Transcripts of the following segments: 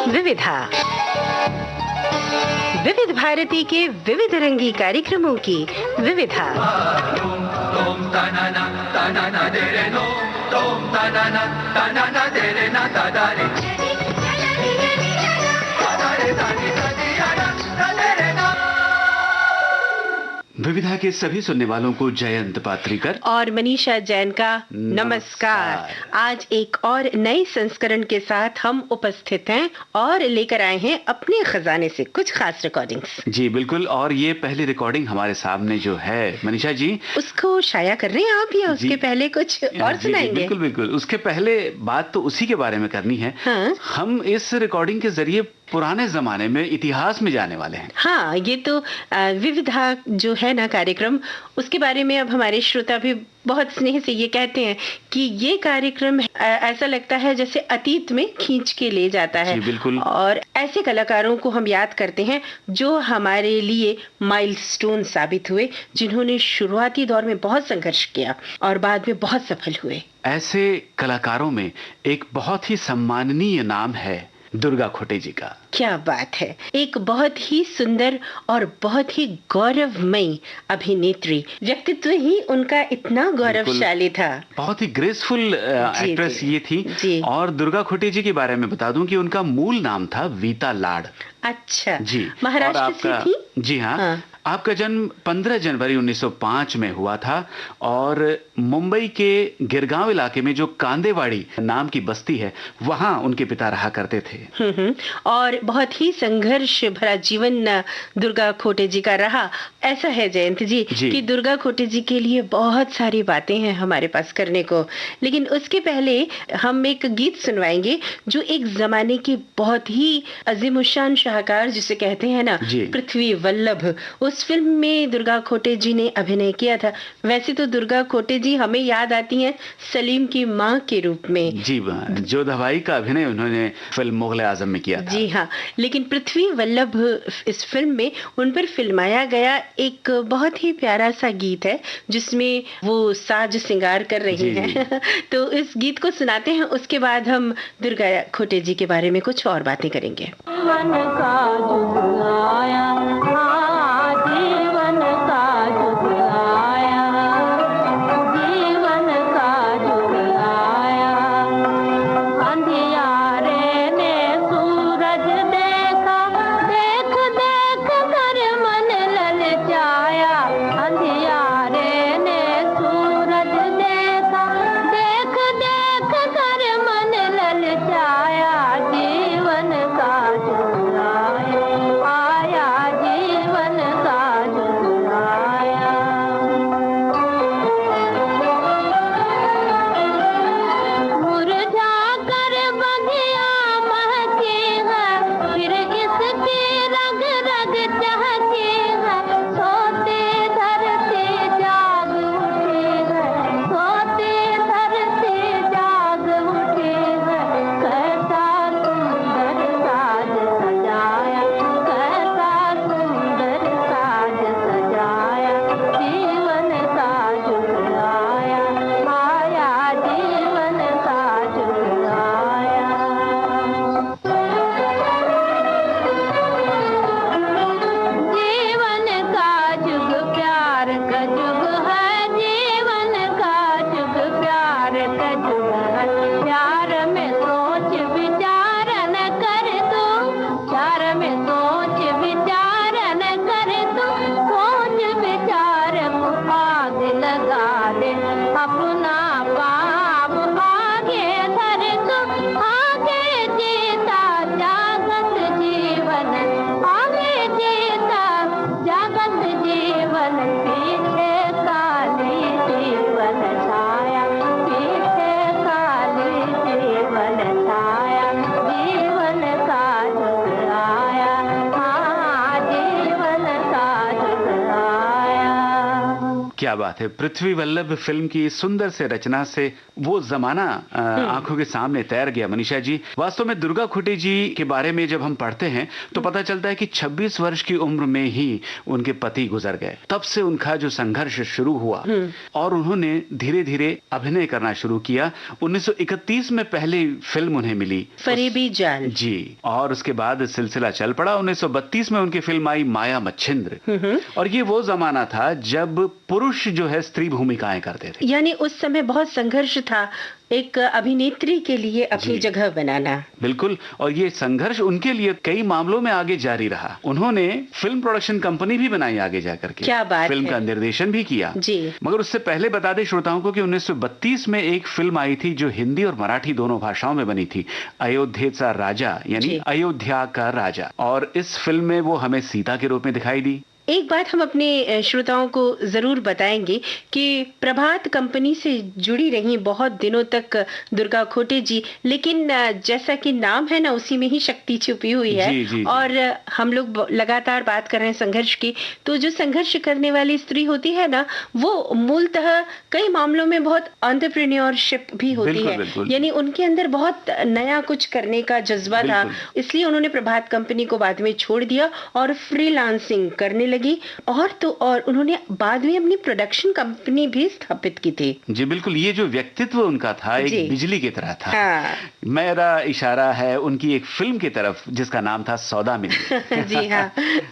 विविधा, विविध भारती के विविध रंगी कार्यक्रमों की विविधा। विविधा के सभी सुनने वालों को जयंत पात्रिकर और मनीषा जैन का नमस्कार। आज एक और नए संस्करण के साथ हम उपस्थित हैं और लेकर आए हैं अपने खजाने से कुछ खास रिकॉर्डिंग्स। जी बिल्कुल, और ये पहली रिकॉर्डिंग हमारे सामने जो है मनीषा जी, उसको शाया कर रहे हैं आप या उसके पहले कुछ और सुनाएंगे? बिल्कुल बिल्कुल, उसके पहले बात तो उसी के बारे में करनी है। हाँ? हम इस रिकॉर्डिंग के जरिए पुराने जमाने में इतिहास में जाने वाले हैं। हाँ, ये तो विविधा जो है ना कार्यक्रम, उसके बारे में अब हमारे श्रोता भी बहुत स्नेह से ये कहते हैं कि ये कार्यक्रम ऐसा लगता है जैसे अतीत में खींच के ले जाता है। जी बिल्कुल। और ऐसे कलाकारों को हम याद करते हैं जो हमारे लिए माइलस्टोन साबित हुए, जिन्होंने शुरुआती दौर में बहुत संघर्ष किया और बाद में बहुत सफल हुए। ऐसे कलाकारों में एक बहुत ही सम्माननीय नाम है दुर्गा खोटे जी का। क्या बात है, एक बहुत ही सुंदर और बहुत ही गौरवमयी अभिनेत्री। व्यक्तित्व ही उनका इतना गौरवशाली था। बहुत ही ग्रेसफुल एक्ट्रेस ये थी जी। और दुर्गा खोटे जी के बारे में बता दूं कि उनका मूल नाम था वीता लाड। अच्छा जी, महाराष्ट्र से थी? जी हाँ। आपका जन्म 15 जनवरी 1905 में हुआ था और मुंबई के गिरगांव इलाके में जो कांदेवाड़ी नाम की बस्ती है, वहां उनके पिता रहा करते थे। और बहुत ही संघर्ष भरा जीवन दुर्गा खोटे जी का रहा। ऐसा है जयंत जी कि दुर्गा खोटे जी के लिए बहुत सारी बातें हैं हमारे पास करने को, लेकिन उसके पहले हम एक गीत सुनवाएंगे जो एक जमाने के बहुत ही अजीमुशान शाहकार जिसे कहते हैं ना, पृथ्वी वल्लभ, उस फिल्म में दुर्गा खोटे जी ने अभिनय किया था। वैसे तो दुर्गा खोटे जी हमें याद आती हैं सलीम की मां के रूप में। जी, जोधाबाई का अभिनय उन्होंने फिल्म मुगल आजम में किया था। जी हाँ, लेकिन पृथ्वी वल्लभ इस फिल्म में उन पर फिल्माया गया एक बहुत ही प्यारा सा गीत है जिसमें वो साज सिंगार कर रही हैं। तो इस गीत को सुनाते हैं, उसके बाद हम दुर्गा खोटे जी के बारे में कुछ और बातें करेंगे। आया जीवन क्या बात है। पृथ्वी वल्लभ फिल्म की सुंदर से रचना से वो जमाना आंखों के सामने तैर गया। मनीषा जी, वास्तव में दुर्गा खोटे जी के बारे में जब हम पढ़ते हैं तो पता चलता है कि 26 वर्ष की उम्र में ही उनके पति गुजर गए। तब से उनका जो संघर्ष शुरू हुआ और उन्होंने धीरे धीरे अभिनय करना शुरू किया। 1931 में पहली फिल्म उन्हें मिली, फरेबी जान जी, और उसके बाद सिलसिला चल पड़ा। 1932 में उनकी फिल्म आई माया मच्छिंद्र, और ये वो जमाना था जब पुरुष जो है स्त्री भूमिकाएं करते थे। यानी उस समय बहुत संघर्ष था एक अभिनेत्री के लिए अपनी जगह बनाना। बिल्कुल, और ये संघर्ष उनके लिए कई मामलों में आगे जारी रहा। उन्होंने फिल्म प्रोडक्शन कंपनी भी बनाई आगे जाकर के, क्या बात फिल्म है। का निर्देशन भी किया जी। मगर उससे पहले बता दें श्रोताओं को कि 1932 में एक फिल्म आई थी जो हिंदी और मराठी दोनों भाषाओं में बनी थी, अयोध्येचा राजा, यानी अयोध्या का राजा। और इस फिल्म में वो हमें सीता के रूप में दिखाई दी। एक बात हम अपने श्रोताओं को जरूर बताएंगे कि प्रभात कंपनी से जुड़ी रही बहुत दिनों तक दुर्गा खोटे जी, लेकिन जैसा कि नाम है ना, उसी में ही शक्ति छुपी हुई है। जी। और हम लोग लगातार बात कर रहे हैं संघर्ष की, तो जो संघर्ष करने वाली स्त्री होती है ना, वो मूलतः कई मामलों में बहुत एंटरप्रेन्योरशिप भी होती है। यानी उनके अंदर बहुत नया कुछ करने का जज्बा था, इसलिए उन्होंने प्रभात कंपनी को बाद में छोड़ दिया और फ्रीलांसिंग करने लगी। और तो और उन्होंने बाद में अपनी प्रोडक्शन कंपनी भी स्थापित की थी। जी बिल्कुल, ये जो व्यक्तित्व उनका था एक बिजली की तरह था। हाँ। मेरा इशारा है उनकी एक फिल्म की तरफ जिसका नाम था सौदामिनी। जी हाँ।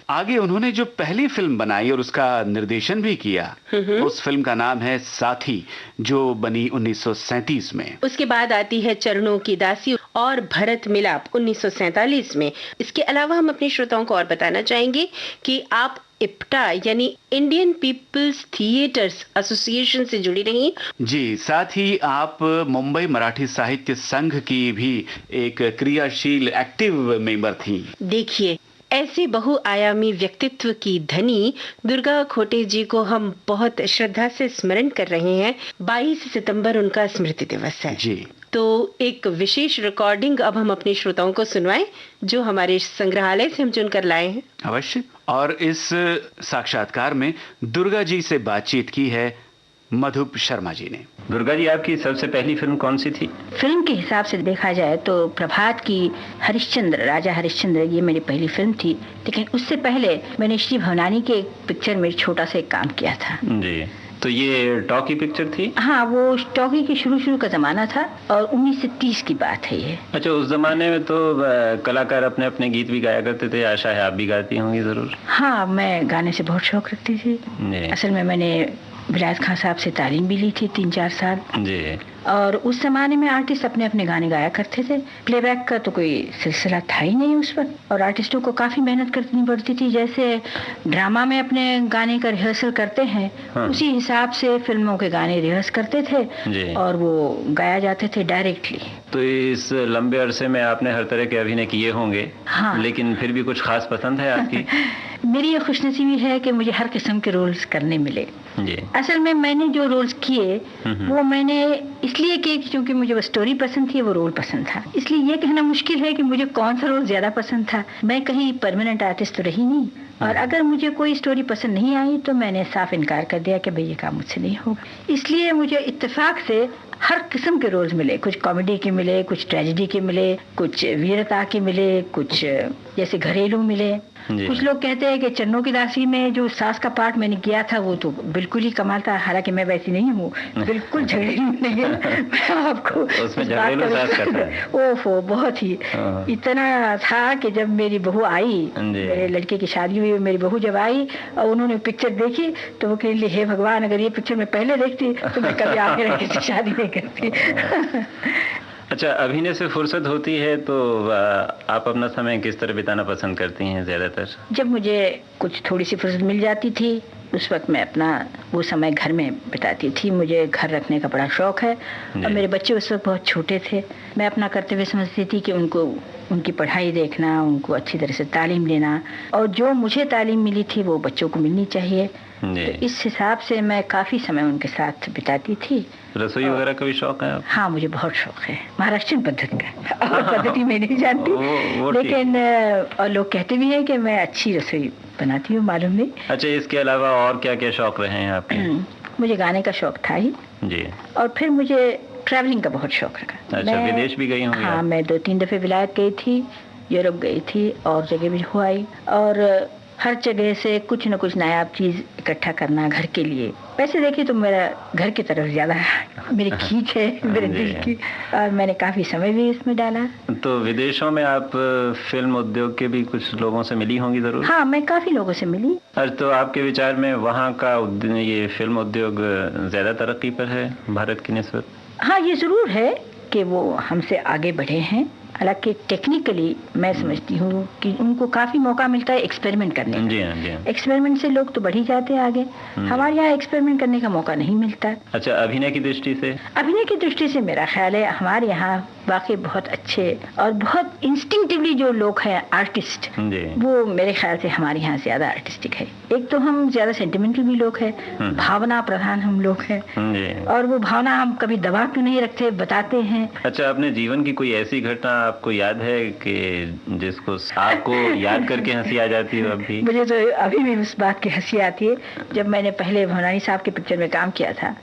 आगे उन्होंने जो पहली फिल्म बनाई और उसका निर्देशन भी किया, उस फिल्म का नाम है साथी, जो बनी 1937 में। उसके बाद आती है चरणों की दासी और भरत मिलाप 1947 में। इसके अलावा हम अपने श्रोताओं को और बताना चाहेंगे कि आप इप्टा यानी इंडियन पीपल्स थिएटर्स एसोसिएशन से जुड़ी रही। जी, साथ ही आप मुंबई मराठी साहित्य संघ की भी एक क्रियाशील एक्टिव मेंबर थी। देखिए, ऐसे बहुआयामी व्यक्तित्व की धनी दुर्गा खोटे जी को हम बहुत श्रद्धा से स्मरण कर रहे हैं। 22 सितंबर उनका स्मृति दिवस है। जी। तो एक विशेष रिकॉर्डिंग अब हम अपने श्रोताओं को सुनवाएं, जो हमारे संग्रहालय से हम चुनकर लाए हैं। अवश्य। और इस साक्षात्कार में दुर्गा जी से बातचीत की है मधुप शर्मा जी ने। दुर्गा जी, आपकी सबसे पहली फिल्म कौन सी थी? फिल्म के हिसाब से देखा जाए तो प्रभात की हरिश्चंद्र, राजा हरिश्चंद्र, ये मेरी पहली फिल्म थी। लेकिन उससे पहले मैंने श्री भवनानी के एक पिक्चर में छोटा सा एक काम किया था। जी, तो ये टॉकी पिक्चर थी? हाँ, वो टॉकी की शुरू का जमाना था और 1930 की बात है ये। अच्छा, उस जमाने में तो कलाकार अपने अपने गीत भी गाया करते थे। आशा है आप भी गाती होंगी जरूर। हाँ, मैं गाने से बहुत शौक रखती थी। असल में मैंने विलायत खान साहब से तालीम भी ली थी 3-4 साल। जी। और उस जमाने में आर्टिस्ट अपने अपने गाने गाया करते थे। प्लेबैक का तो कोई सिलसिला था ही नहीं उस पर, और आर्टिस्टों को काफ़ी मेहनत करनी पड़ती थी। जैसे ड्रामा में अपने गाने का रिहर्सल करते हैं, उसी हिसाब से फिल्मों के गाने रिहर्स करते थे और वो गाया जाते थे डायरेक्टली। तो इस लंबे अरसे में आपने हर तरह के अभिनय किए होंगे। हाँ। लेकिन फिर भी कुछ खास पसंद है आपकी? मेरी ये खुशनसीबी है कि मुझे हर किस्म के रोल्स करने मिले। जी। असल में मैंने जो रोल्स किए वो मैंने इसलिए किए क्योंकि मुझे वो स्टोरी पसंद थी, वो रोल पसंद था। इसलिए ये कहना मुश्किल है कि मुझे कौन सा रोल ज्यादा पसंद था। मैं कहीं परमानेंट आर्टिस्ट तो रही नहीं, और अगर मुझे कोई स्टोरी पसंद नहीं आई तो मैंने साफ इनकार कर दिया कि भाई ये काम मुझसे नहीं होगा। इसलिए मुझे इत्तेफाक से हर किस्म के रोल्स मिले। कुछ कॉमेडी के मिले, कुछ ट्रेजेडी के मिले, कुछ वीरता के मिले, कुछ जैसे घरेलू मिले। कुछ लोग कहते हैं कि चन्नों की दासी में जो सास का पार्ट मैंने किया था वो तो बिल्कुल ही कमाल था, हालांकि मैं वैसी नहीं हूँ, बिल्कुल झगड़ेलू नहीं है। मैं आपको उसमें झगड़ेलू सास करता है। ओफो, बहुत ही इतना था कि जब मेरी बहू आई, मेरे लड़के की शादी हुई, मेरी बहू जब आई और उन्होंने पिक्चर देखी तो वो कह रही, हे भगवान, अगर ये पिक्चर मैं पहले देखती तो मैं कभी आगे लड़के से शादी नहीं करती। अच्छा, अभिनय से फुर्सत होती है तो आप अपना समय किस तरह बिताना पसंद करती हैं ज्यादातर? जब मुझे कुछ थोड़ी सी फुर्सत मिल जाती थी उस वक्त मैं अपना वो समय घर में बिताती थी। मुझे घर रखने का बड़ा शौक है और मेरे बच्चे उस वक्त बहुत छोटे थे। मैं अपना कर्तव्य समझती थी कि उनको उनकी पढ़ाई देखना, उनको अच्छी तरह से तालीम देना, और जो मुझे तालीम मिली थी वो बच्चों को मिलनी चाहिए। तो इस हिसाब से मैं काफ़ी समय उनके साथ बिताती थी। रसोई वगैरह का भी शौक है? हाँ, मुझे बहुत शौक है महाराष्ट्रीयन पद्धति का। और पद्धति मैं नहीं जानती लेकिन और लोग कहते भी हैं कि मैं अच्छी रसोई बनाती हूँ, मालूम नहीं। अच्छा, इसके अलावा और क्या क्या शौक रहे हैं आपके? मुझे गाने का शौक था ही जी। और फिर मुझे ट्रैवलिंग का बहुत शौक रखा। अच्छा, विदेश भी गई होंगी? हाँ, मैं 2-3 दफ़े विलायत गई थी, यूरोप गई थी और जगह भी हुआ आई, और हर जगह से कुछ न कुछ नया चीज़ इकट्ठा करना घर के लिए। वैसे देखिए तो मेरा घर की तरफ ज़्यादा मेरी खींच है मेरे दिल की, और मैंने काफ़ी समय भी इसमें डाला। तो विदेशों में आप फिल्म उद्योग के भी कुछ लोगों से मिली होंगी ज़रूर? हाँ, मैं काफ़ी लोगों से मिली। और तो आपके विचार में वहाँ का ये फिल्म उद्योग ज़्यादा तरक्की पर है भारत की निस्बत? हाँ, ये ज़रूर है कि वो हमसे आगे बढ़े हैं। हालांकि टेक्निकली मैं समझती हूँ कि उनको काफ़ी मौका मिलता है एक्सपेरिमेंट करने का। जी हाँ, जी हाँ। एक्सपेरिमेंट से लोग तो बढ़ ही जाते हैं आगे। हमारे यहाँ एक्सपेरिमेंट करने का मौका नहीं मिलता। अच्छा, अभिनय की दृष्टि से? अभिनय की दृष्टि से मेरा ख्याल है हमारे यहाँ वाकई बहुत अच्छे और बहुत इंस्टिंक्टिवली जो लोग हैं आर्टिस्ट, वो मेरे ख्याल से हमारे यहाँ ज़्यादा आर्टिस्टिक है। एक तो हम ज़्यादा सेंटिमेंटल भी लोग हैं, भावना प्रधान हम लोग हैं, और वो भावना हम कभी दबा क्यों नहीं रखते, बताते हैं। अच्छा, अपने जीवन की कोई ऐसी घटना आपको याद है कि जिसको आपको याद करके हंसी आ जाती है? अभी मुझे तो अभी भी उस बात की हंसी आती है। जब मैंने पहले भवनानी साहब के पिक्चर में काम किया था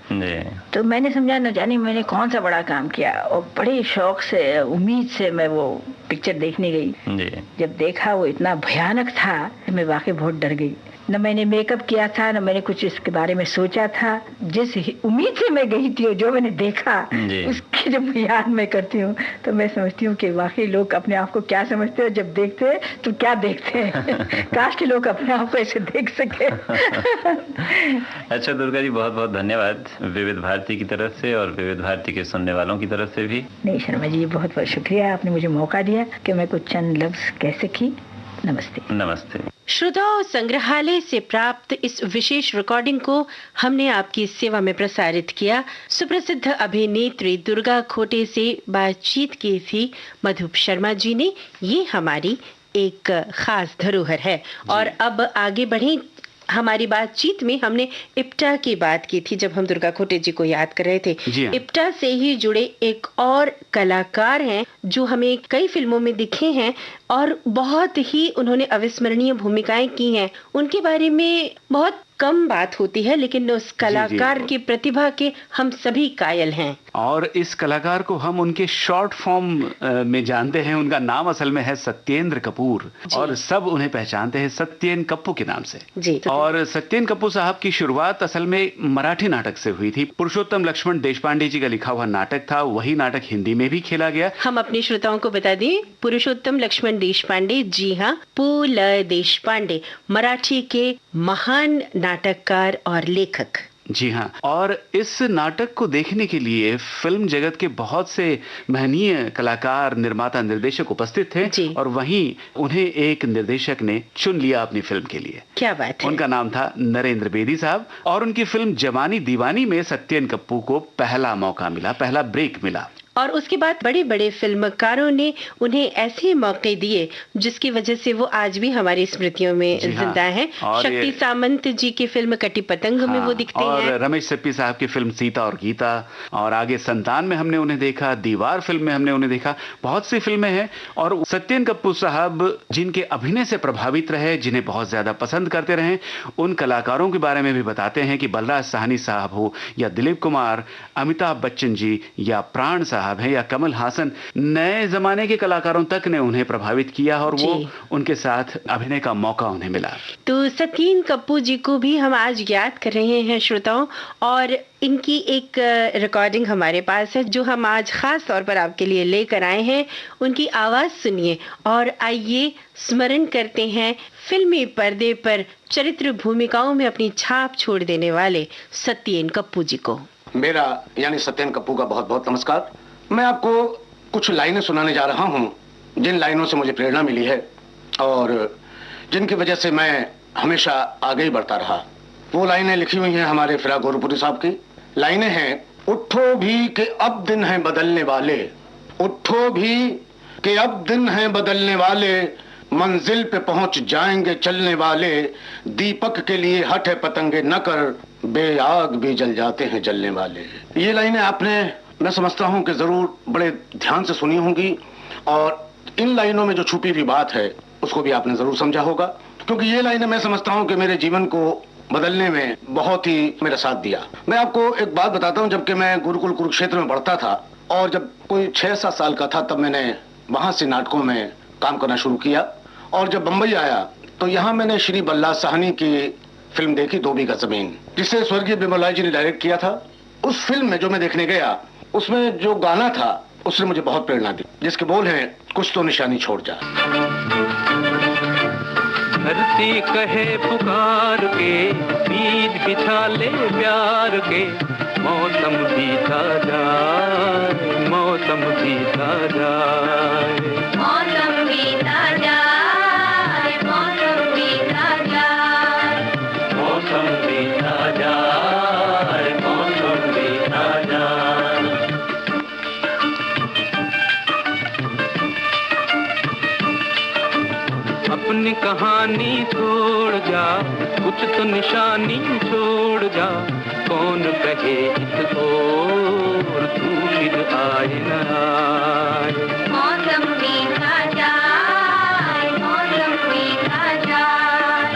तो मैंने समझा न जाने मैंने कौन सा बड़ा काम किया, और बड़े शौक से उम्मीद से मैं वो पिक्चर देखने गई। जब देखा वो इतना भयानक था, मैं वाकई बहुत डर गई। न मैंने मेकअप किया था, न मैंने कुछ इसके बारे में सोचा था। जिस उम्मीद से मैं गई थी और जो मैंने देखा उसकी जब याद मैं करती हूँ तो मैं समझती हूँ कि वाकई लोग अपने आप को क्या समझते हैं, जब देखते हैं तो क्या देखते हैं। काश के लोग अपने आप को ऐसे देख सके। अच्छा दुर्गा जी, बहुत बहुत धन्यवाद विविध भारती की तरफ से और विविध भारती के सुनने वालों की तरफ से भी। नहीं शर्मा जी, बहुत बहुत शुक्रिया, आपने मुझे मौका दिया कि मैं कुछ चंद लफ्ज कह सकी। नमस्ते। नमस्ते। श्रोताओं, संग्रहालय से प्राप्त इस विशेष रिकॉर्डिंग को हमने आपकी सेवा में प्रसारित किया। सुप्रसिद्ध अभिनेत्री दुर्गा खोटे से बातचीत की थी मधु शर्मा जी ने। ये हमारी एक खास धरोहर है। और अब आगे बढ़ें। हमारी बातचीत में हमने इप्टा की बात की थी जब हम दुर्गा खोटे जी को याद कर रहे थे। इप्टा से ही जुड़े एक और कलाकार हैं जो हमें कई फिल्मों में दिखे हैं और बहुत ही उन्होंने अविस्मरणीय भूमिकाएं की हैं। उनके बारे में बहुत कम बात होती है, लेकिन उस कलाकार की प्रतिभा के हम सभी कायल हैं। और इस कलाकार को हम उनके शॉर्ट फॉर्म में जानते हैं। उनका नाम असल में है सत्येंद्र कपूर और सब उन्हें पहचानते हैं सत्येन कप्पू के नाम से। और सत्येन कप्पू साहब की शुरुआत असल में मराठी नाटक से हुई थी। पुरुषोत्तम लक्ष्मण देशपांडे जी का लिखा हुआ नाटक था, वही नाटक हिंदी में भी खेला गया। हम अपने श्रोताओं को बता दें, पुरुषोत्तम लक्ष्मण देशपांडे, जी हाँ, पु ल देशपांडे, मराठी के महान नाटककार और लेखक। जी हाँ, और इस नाटक को देखने के लिए फिल्म जगत के बहुत से महनीय कलाकार, निर्माता, निर्देशक उपस्थित थे और वहीं उन्हें एक निर्देशक ने चुन लिया अपनी फिल्म के लिए। क्या बात है। उनका नाम था नरेंद्र बेदी साहब और उनकी फिल्म जवानी दीवानी में सत्येन कप्पू को पहला मौका मिला, पहला ब्रेक मिला। और उसके बाद बड़े बड़े फिल्मकारों ने उन्हें ऐसे मौके दिए जिसकी वजह से वो आज भी हमारी स्मृतियों में जिंदा हैं। शक्ति सामंत जी की फिल्म कटी पतंग में वो दिखते हैं, और रमेश सिप्पी साहब की फिल्म सीता और गीता, और आगे संतान में हमने उन्हें देखा, दीवार फिल्म में हमने उन्हें देखा। बहुत सी फिल्में हैं। और सत्येन कप्पू साहब जिनके अभिनय से प्रभावित रहे, जिन्हें बहुत ज्यादा पसंद करते रहे, उन कलाकारों के बारे में भी बताते हैं कि बलराज साहनी साहब हो या दिलीप कुमार, अमिताभ बच्चन जी या प्राण साहब है या कमल हासन, नए जमाने के कलाकारों तक ने उन्हें प्रभावित किया और वो उनके साथ अभिनय का मौका उन्हें मिला। तो सत्येन कप्पू जी को भी हम आज याद कर रहे हैं श्रोताओं, और इनकी एक रिकॉर्डिंग हमारे पास है जो हम आज खास तौर पर आपके लिए लेकर आए हैं। उनकी आवाज सुनिए और आइए स्मरण करते हैं फिल्मी पर्दे पर चरित्र भूमिकाओं में अपनी छाप छोड़ देने वाले सत्येन कप्पू जी को। मेरा यानी सत्येन कप्पू का बहुत बहुत नमस्कार। मैं आपको कुछ लाइनें सुनाने जा रहा हूं जिन लाइनों से मुझे प्रेरणा मिली है और जिनकी वजह से मैं हमेशा आगे ही बढ़ता रहा। वो लाइनें लिखी हुई हैं हमारे फिराक गोरखपुरी साहब की। लाइनें हैं, उठो भी कि अब दिन हैं बदलने वाले, उठो भी कि अब दिन हैं बदलने वाले, मंजिल पे पहुंच जाएंगे चलने वाले, दीपक के लिए हटे पतंगे न कर, बेआग भी जल जाते हैं जलने वाले। ये लाइनें आपने, मैं समझता हूं कि जरूर बड़े ध्यान से सुनी होंगी और इन लाइनों में जो छुपी हुई बात है उसको भी आपने जरूर समझा होगा, क्योंकि ये लाइनें मैं समझता हूं कि मेरे जीवन को बदलने में बहुत ही मेरा साथ दिया। मैं आपको एक बात बताता हूँ, जबकि मैं गुरुकुल कुरुक्षेत्र में पढ़ता था और जब कोई 6-7 साल का था तब मैंने वहां से नाटकों में काम करना शुरू किया। और जब बंबई आया तो यहाँ मैंने श्री बल्ला साहनी की फिल्म देखी, 2 बीघा जमीन, जिसे स्वर्गीय बिमल जी ने डायरेक्ट किया था। उस फिल्म में जो मैं देखने गया, उसमें जो गाना था उसने मुझे बहुत प्रेरणा दी, जिसके बोल हैं, कुछ तो निशानी छोड़ जा। धरती कहे पुकार के, बीज बिछा ले प्यार के, मौसम बीता जाए, मौसम बीता जाए, मौसम बीता जाए, मौसम बीता जाए, मौसम बीता जाए, मौसम बीता जाए। अपनी कहानी छोड़ जा, कुछ तो निशानी छोड़ जा, कौन कहे इस ओर तू फिर आए न आए। मौसम बीता जाए, मौसम बीता जाए,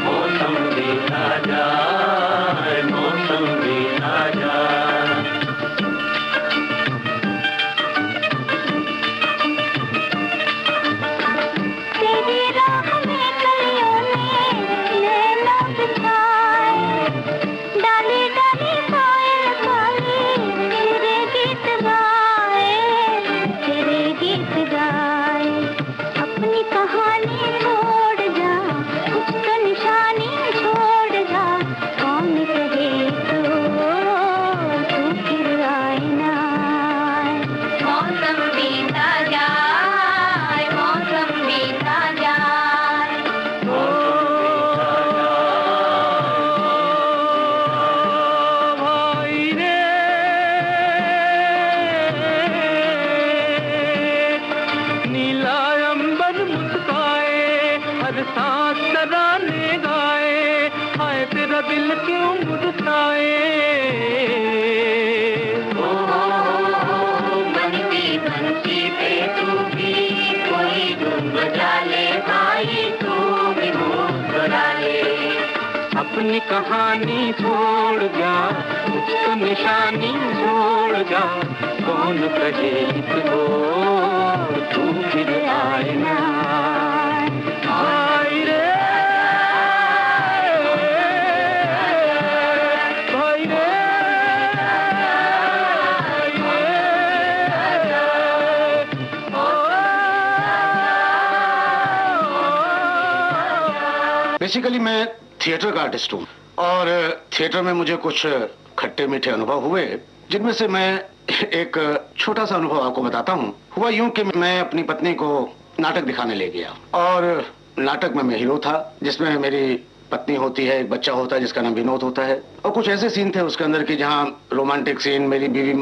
मौसम बीता जाए, मौसम बीता जाए। तेरी राह में कलियों ने नैना बिछाए, डाली डाली कोयल काली तेरे गीत गाए, तेरे गीत गाए। अपनी कहानी छोड़ जा, कुछ तो निशानी छोड़ जा, कौन कहे तो तू फिर आए ना आए। मौसम बीता जाए, मौसम बीता जाए, भाई रे, नीला अंबर मुस्काए, हर सांस तराने गाए, हाय तेरा दिल क्यों मुरझाए। बनती बंसी पे तू भी कोई धुन बजा ले भाई, तू भी मुस्कुरा ले। अपनी कहानी छोड़ जा, कुछ तो निशानी छोड़ जा, कौन कहे इस ओर तू फिर आए ना आए। भाई रे, भाई रे, बेसिकली मैं थिएटर का आर्टिस्ट हूँ और थिएटर में मुझे कुछ खट्टे मीठे अनुभव हुए, जिनमें से मैं एक छोटा सा अनुभव आपको बताता हूँ। हुआ यूं कि मैं अपनी पत्नी को नाटक दिखाने ले गया और नाटक में मैं हीरो था, जिसमें मेरी पत्नी होती है, एक बच्चा होता है जिसका नाम विनोद होता है, और कुछ ऐसे सीन थे उसके अंदर की जहाँ रोमांटिक सीन, मेरी बीवी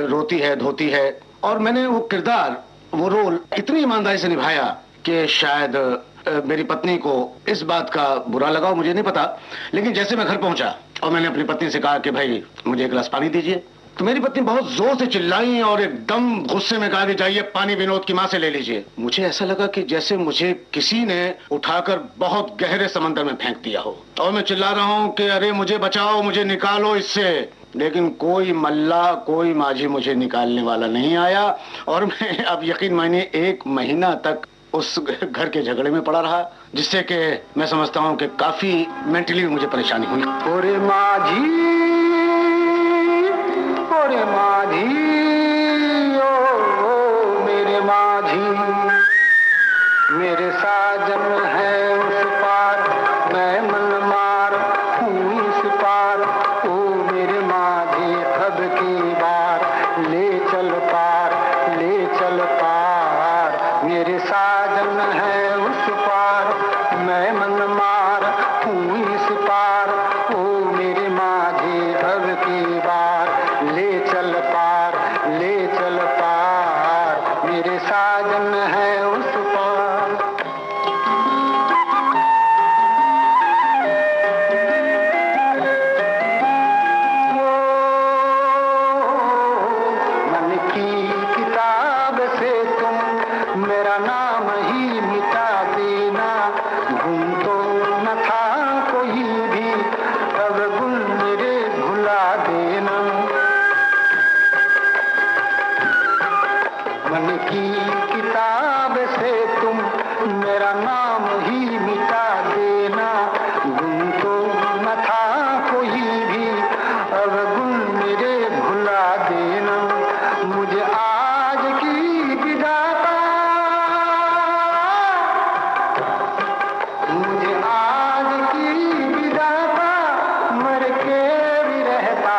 रोती है, धोती है, और मैंने वो किरदार, वो रोल इतनी ईमानदारी से निभाया कि शायद मेरी पत्नी को इस बात का बुरा लगा, मुझे नहीं पता। लेकिन जैसे मैं घर पहुंचा और मैंने अपनी पत्नी से कहा कि भाई मुझे एक गिलास पानी दीजिए, तो मेरी पत्नी बहुत जोर से चिल्लाई और एकदम गुस्से में कहा कि जाइए पानी विनोद की माँ से ले लीजिए। मुझे ऐसा लगा कि जैसे मुझे किसी ने उठाकर बहुत गहरे समंदर में फेंक दिया हो, और मैं चिल्ला रहा हूँ कि अरे मुझे बचाओ, मुझे निकालो इससे। लेकिन कोई मल्ला, कोई माझी मुझे निकालने वाला नहीं आया, और मैं अब यकीन मानिए 1 महीना तक उस घर के झगड़े में पड़ा रहा, जिससे कि मैं समझता हूँ कि काफी मेंटली मुझे परेशानी हुई। ओरे माझी, ओरे माझी, ओ मेरे माझी, मेरे साजन है उस पार, मैं मन मार हूँ इस पार, ओ मेरे माझी कब की बार, ले चल पार, ले चल पार, मेरे साजन है उस पार, मैं मन मार हूँ इस पार, ओ मेरे माझी कब की बार, ले चल पार, ले चल पार, मेरे साजन है उस पार। मन की किताब से तुम मेरा नाम ही मिटा देना, गुम तो न था कोई भी मेरा नाम ही मिटा देना। गुण तो न था कोई भी, अब गुण मेरे भुला देना। मुझे आज की विदाता, मुझे आज की विदाता, मर के भी रहता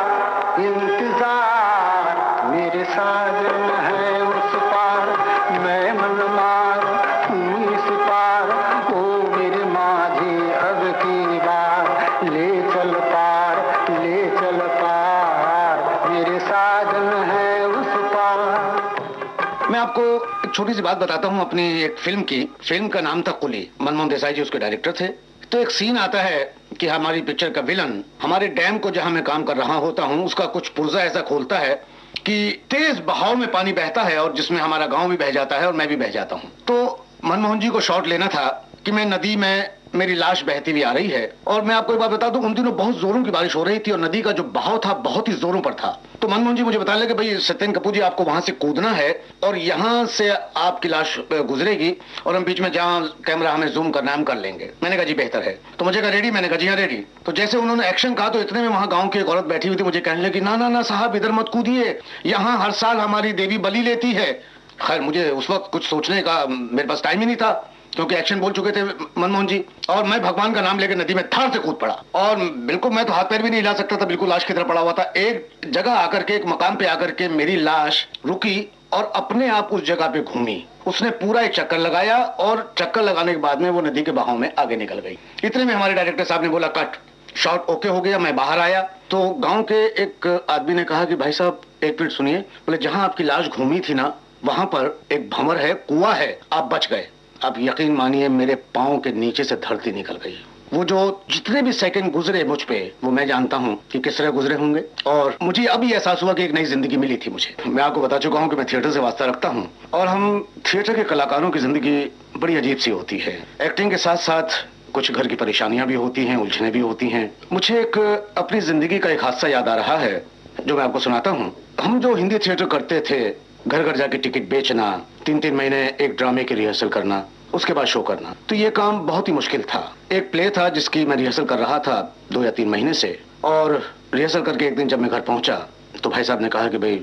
इंतजार। मेरे साजन है उस पार, मैं मनमार हूँ इस पार। ओ मेरे माझे अब की बार, ले चल पार, ले चल पार। मेरे साजन है उस पार। मैं आपको एक छोटी सी बात बताता हूँ अपनी एक फिल्म की। फिल्म का नाम था कुली। मनमोहन देसाई जी उसके डायरेक्टर थे। तो एक सीन आता है कि हमारी पिक्चर का विलन हमारे डैम को जहां मैं काम कर रहा होता हूँ उसका कुछ पुर्जा ऐसा खोलता है कि तेज बहाव में पानी बहता है और जिसमें हमारा गांव भी बह जाता है और मैं भी बह जाता हूँ। तो मनमोहन जी को शॉट लेना था कि मैं नदी में मेरी लाश बहती हुई आ रही है। और मैं आपको एक बात बता दूं, उन दिनों बहुत जोरों की बारिश हो रही थी और नदी का जो बहाव था बहुत ही जोरों पर था। तो मनमोहन जी मुझे बताने लगे, भाई सत्येंद्र कपूर जी आपको वहां से कूदना है और यहां से आपकी लाश गुजरेगी और हम बीच में जहां कैमरा हमें जूम करना है हम कर लेंगे। मैंने कहा जी बेहतर है। तो मुझे कहा रेडी? मैंने कहा जी हाँ रेडी। तो जैसे उन्होंने एक्शन कहा तो इतने में वहां गाँव की एक औरत बैठी हुई थी, मुझे कहने लगी ना ना ना साहब इधर मत कूदिए, यहाँ हर साल हमारी देवी बलि लेती है। खैर मुझे उस वक्त कुछ सोचने का मेरे पास टाइम ही नहीं था क्योंकि एक्शन बोल चुके थे मनमोहन जी। और मैं भगवान का नाम लेकर नदी में थार से कूद पड़ा और बिल्कुल मैं तो हाथ पैर भी नहीं हिला सकता था, बिल्कुल लाश की तरह पड़ा हुआ था। एक जगह आकर के, एक मकाम पे आकर के मेरी लाश रुकी और अपने आप उस जगह पे घूमी। उसने पूरा एक चक्कर लगाया और चक्कर लगाने के बाद में वो नदी के बहाव में आगे निकल गई। इतने में हमारे डायरेक्टर साहब ने बोला कट, शॉट ओके हो गया। मैं बाहर आया तो गाँव के एक आदमी ने कहा कि भाई साहब एक मिनट सुनिए। बोले जहां आपकी लाश घूमी थी ना वहां पर एक भंवर है, कुआं है, आप बच गए। आप यकीन मानिए मेरे पांव के नीचे से धरती निकल गई। वो जो जितने भी सेकंड गुजरे मुझ पे वो मैं जानता हूँ कि किस तरह गुजरे होंगे और मुझे अभी एहसास हुआ कि एक नई जिंदगी मिली थी मुझे। मैं आपको बता चुका हूँ कि मैं थिएटर से वास्ता रखता हूँ और हम थिएटर के कलाकारों की जिंदगी बड़ी अजीब सी होती है। एक्टिंग के साथ साथ कुछ घर की परेशानियां भी होती हैं, उलझने भी होती हैं। मुझे एक अपनी जिंदगी का एक हादसा याद आ रहा है जो मैं आपको सुनाता हूँ। हम जो हिंदी थिएटर करते थे, घर घर जाके टिकट बेचना, 3-3 महीने एक ड्रामे की रिहर्सल करना, उसके बाद शो करना, तो ये काम बहुत ही मुश्किल था। एक प्ले था जिसकी मैं रिहर्सल कर रहा था 2 या 3 महीने से और रिहर्सल करके एक दिन जब मैं घर पहुंचा तो भाई साहब ने कहा कि भाई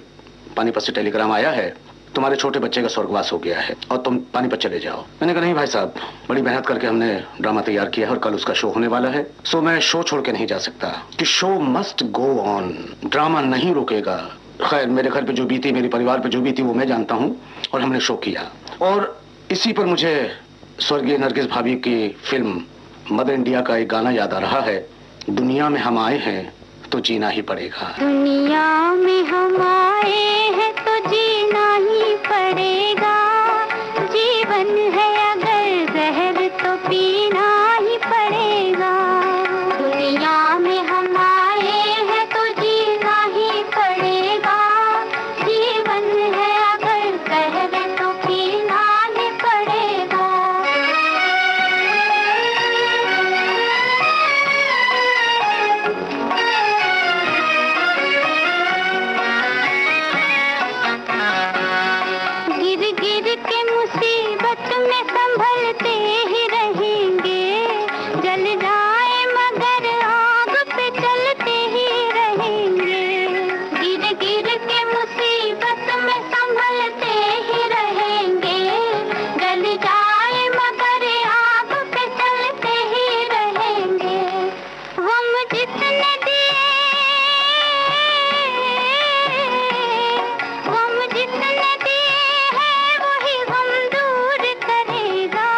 पानीपत से टेलीग्राम आया है, तुम्हारे छोटे बच्चे का स्वर्गवास हो गया है और तुम पानीपत चले जाओ। मैंने कहा नहीं भाई साहब, बड़ी मेहनत करके हमने ड्रामा तैयार किया है और कल उसका शो होने वाला है, सो मैं शो छोड़ के नहीं जा सकता कि show must go on, drama नहीं रुकेगा। खैर मेरे घर पे जो बीती, मेरे परिवार पे जो बीती वो मैं जानता हूँ और हमने शो किया। और इसी पर मुझे स्वर्गीय नरगिस भाभी की फिल्म मदर इंडिया का एक गाना याद आ रहा है, दुनिया में हम आए हैं तो जीना ही पड़ेगा। दुनिया में हम आए हैं तो जीना ही पड़ेगा, जीवन है अगर जहर तो पीना ही पड़ेगा। दुनिया में हम आए हैं तो जीना ही पड़ेगा, जीवन है अगर जहर तो पीना ही पड़ेगा। गिर गिर के मुसीबत में संभलते ही रहेंगे, जल जाए मगर आग पे चलते ही रहेंगे। गिर गिर के मुसीबत में संभलते ही रहेंगे, जल जाए मगर आग पे चलते ही रहेंगे। हम जितने दिए, हम जितने दिए हैं वही हम दूर करेगा,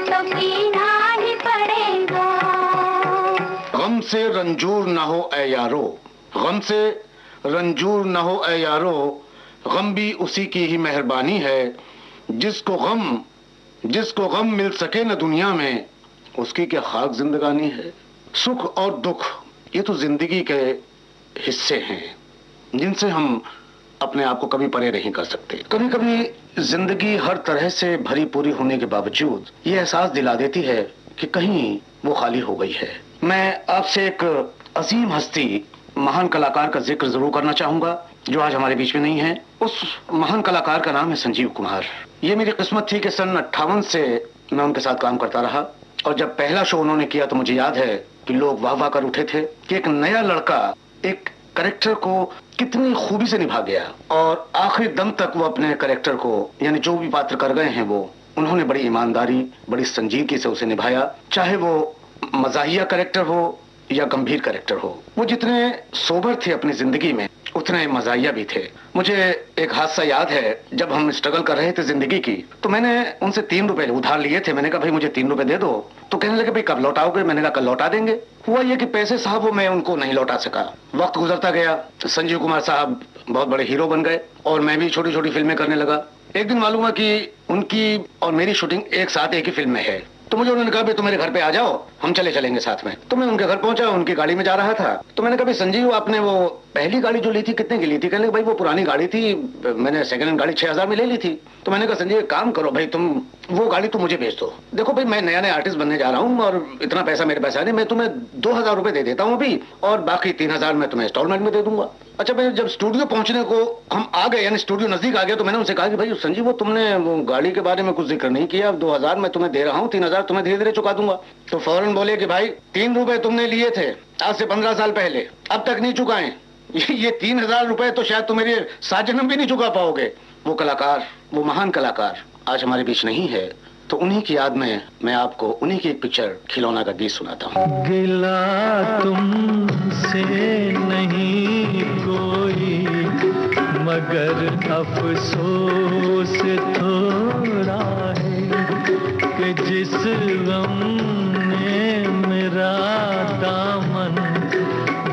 तो पीना ही पड़ेगा। गम से रंजूर न हो ऐ यारो, गम से रंजूर न हो ऐ यारो, गम भी उसी की ही मेहरबानी है। जिसको गम मिल सके न दुनिया में, उसकी क्या खाक जिंदगानी है। सुख और दुख ये तो जिंदगी के हिस्से हैं जिनसे हम अपने आप को कभी परे नहीं कर सकते। कभी कभी जिंदगी हर तरह से भरी पूरी होने के बावजूद ये एहसास दिला देती है कि कहीं वो खाली हो गई है। मैं आपसे एक अजीम हस्ती, महान कलाकार का जिक्र जरूर करना चाहूंगा जो आज हमारे बीच में नहीं है। उस महान कलाकार का नाम है संजीव कुमार। ये मेरी किस्मत थी कि सन 58 से मैं उनके साथ काम करता रहा और जब पहला शो उन्होंने किया तो मुझे याद है कि लोग वाह वाह कर उठे थे कि एक नया लड़का एक कैरेक्टर को कितनी खूबी से निभा गया और आखिरी दम तक वो अपने कैरेक्टर को, यानी जो भी पात्र कर गए हैं वो उन्होंने बड़ी ईमानदारी, बड़ी संजीदगी से उसे निभाया। चाहे वो मजाहिया कैरेक्टर हो या गंभीर कैरेक्टर हो, वो जितने सोबर थे अपनी जिंदगी में उतने मजाहिया भी थे। मुझे एक हादसा याद है, जब हम स्ट्रगल कर रहे थे जिंदगी की तो मैंने उनसे 3 रुपए उधार लिए थे। मैंने कहा भाई मुझे 3 रुपए दे दो, तो कहने लगे भाई कब लौटाओगे? मैंने कहा कल लौटा देंगे। हुआ ये कि पैसे साहब वो मैं उनको नहीं लौटा सका। वक्त गुजरता गया, संजीव कुमार साहब बहुत बड़े हीरो बन गए और मैं भी छोटी छोटी फिल्में करने लगा। एक दिन मालूम हुआ कि उनकी और मेरी शूटिंग एक साथ एक ही फिल्म में है, तो मुझे उन्होंने कहा भाई तुम मेरे घर पे आ जाओ, हम चलेंगे साथ में। तो मैं उनके घर पहुंचा, उनकी गाड़ी में जा रहा था, तो मैंने कहा भाई संजीव आपने वो पहली गाड़ी जो ली थी कितने की ली थी? कहने लगे भाई वो पुरानी गाड़ी थी, मैंने सेकंड हैंड गाड़ी 6000 में ले ली थी। तो मैंने कहा संजीव एक काम करो भाई, तुम वो गाड़ी तो मुझे भेज दो। देखो भाई मैं नया आर्टिस्ट बनने जा रहा हूँ और इतना पैसा मेरे पास नहीं, मैं तुम्हें 2000 रुपए दे देता हूँ अभी और बाकी 3000 मैं तुम्हें इंस्टॉलमेंट में दे दूंगा। अच्छा मैं जब स्टूडियो पहुंचने को हम आ गए, यानी स्टूडियो नजदीक आ गया, तो मैंने उनसे कहा कि भाई संजीव वो तुमने वो गाड़ी के बारे में कुछ जिक्र नहीं किया, 2000 मैं तुम्हें दे रहा हूँ, 3000 तुम्हें धीरे धीरे चुका दूंगा। तो फौरन बोले कि भाई 3 रुपए तुमने लिए थे आज से 15 साल पहले, अब तक नहीं चुकाए। ये 3000 रुपए तो शायद तुम मेरे 7 जन्म भी नहीं चुका पाओगे। वो कलाकार, वो महान कलाकार आज हमारे बीच नहीं है, तो उन्हीं की याद में मैं आपको उन्हीं की एक पिक्चर खिलौना का गीत सुनाता हूँ। गिला तुमसे नहीं कोई मगर अफसोस थोड़ा है कि जिस गम ने मेरा दामन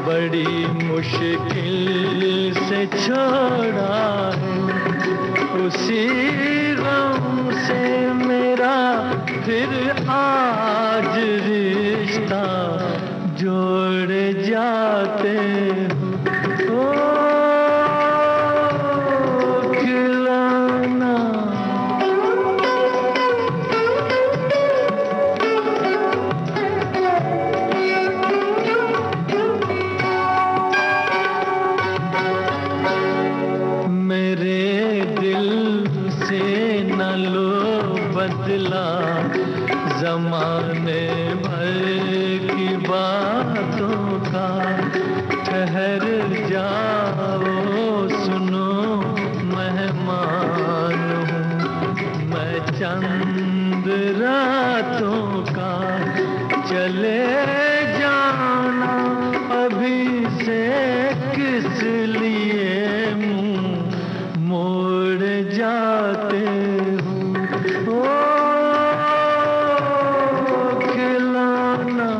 बड़ी मुश्किल से छोड़ा है, उसी गम से मेरा फिर आज रिश्ता जोड़ जाते हो खिलौना। मेरे दिल से न लो बदला जमाने भर की बातों का, ठहर जाओ सुनो मेहमान हूँ मैं चंद रातों का, चले जाना अभी से किस लिए मुंह मोड़ जाते हो खिलौना।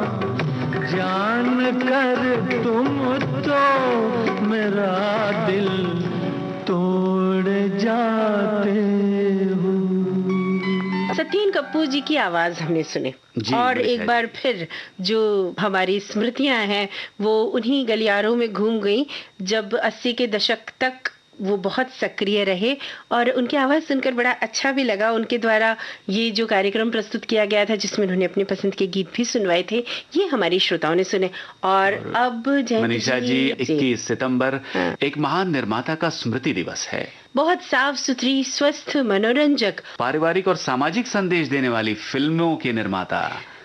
जान कर तुम तो मेरा दिल तोड़ जाते हो। सतीन कपूर जी की आवाज हमने सुनी और एक बार फिर जो हमारी स्मृतियां हैं वो उन्हीं गलियारों में घूम गई जब 80 के दशक तक वो बहुत सक्रिय रहे और उनकी आवाज सुनकर बड़ा अच्छा भी लगा। उनके द्वारा ये जो कार्यक्रम प्रस्तुत किया गया था जिसमें उन्होंने अपने पसंद के गीत भी सुनवाए थे, ये हमारी श्रोताओं ने सुने। और अब मनीषा जी 21 सितंबर एक महान निर्माता का स्मृति दिवस है। बहुत साफ सुथरी, स्वस्थ, मनोरंजक, पारिवारिक और सामाजिक संदेश देने वाली फिल्मों के निर्माता,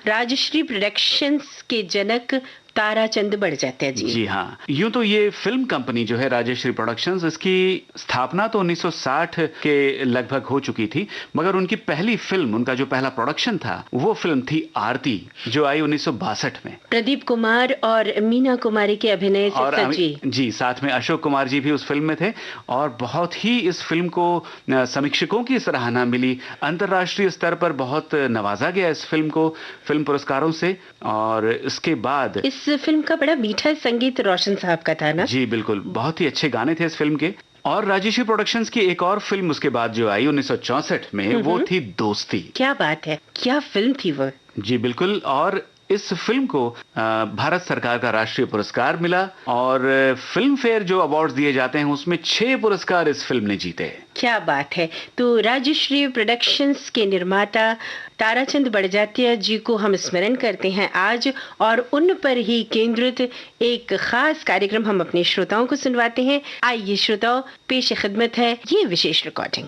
राजश्री प्रोडक्शंस के जनक ताराचंद बड़जात्या जी। जी हाँ, यूं तो ये फिल्म कंपनी जो है राजश्री प्रोडक्शंस, इसकी स्थापना तो 1960 के लगभग हो चुकी थी, मगर उनकी पहली फिल्म, उनका जो पहला प्रोडक्शन था वो फिल्म थी आरती, जो आई 1962 में। प्रदीप कुमार और मीना कुमारी के अभिनय से और सजी। जी, साथ में अशोक कुमार जी भी उस फिल्म में थे और बहुत ही इस फिल्म को समीक्षकों की सराहना मिली। अंतर्राष्ट्रीय स्तर पर बहुत नवाजा गया इस फिल्म को फिल्म पुरस्कारों से। और इसके बाद इस फिल्म का बड़ा मीठा संगीत रोशन साहब का था ना? जी बिल्कुल, बहुत ही अच्छे गाने थे इस फिल्म के। और राजश्री प्रोडक्शंस की एक और फिल्म उसके बाद जो आई 1964 में, वो थी दोस्ती। क्या बात है, क्या फिल्म थी वो। जी बिल्कुल, और इस फिल्म को भारत सरकार का राष्ट्रीय पुरस्कार मिला और फिल्म फेयर जो अवार्ड्स दिए जाते हैं उसमें 6 पुरस्कार इस फिल्म ने जीते। क्या बात है। तो राजश्री प्रोडक्शंस के निर्माता ताराचंद बड़जात्या जी को हम स्मरण करते हैं आज, और उन पर ही केंद्रित एक खास कार्यक्रम हम अपने श्रोताओं को सुनवाते हैं। आइए श्रोताओं, पेश खिदमत है ये विशेष रिकॉर्डिंग।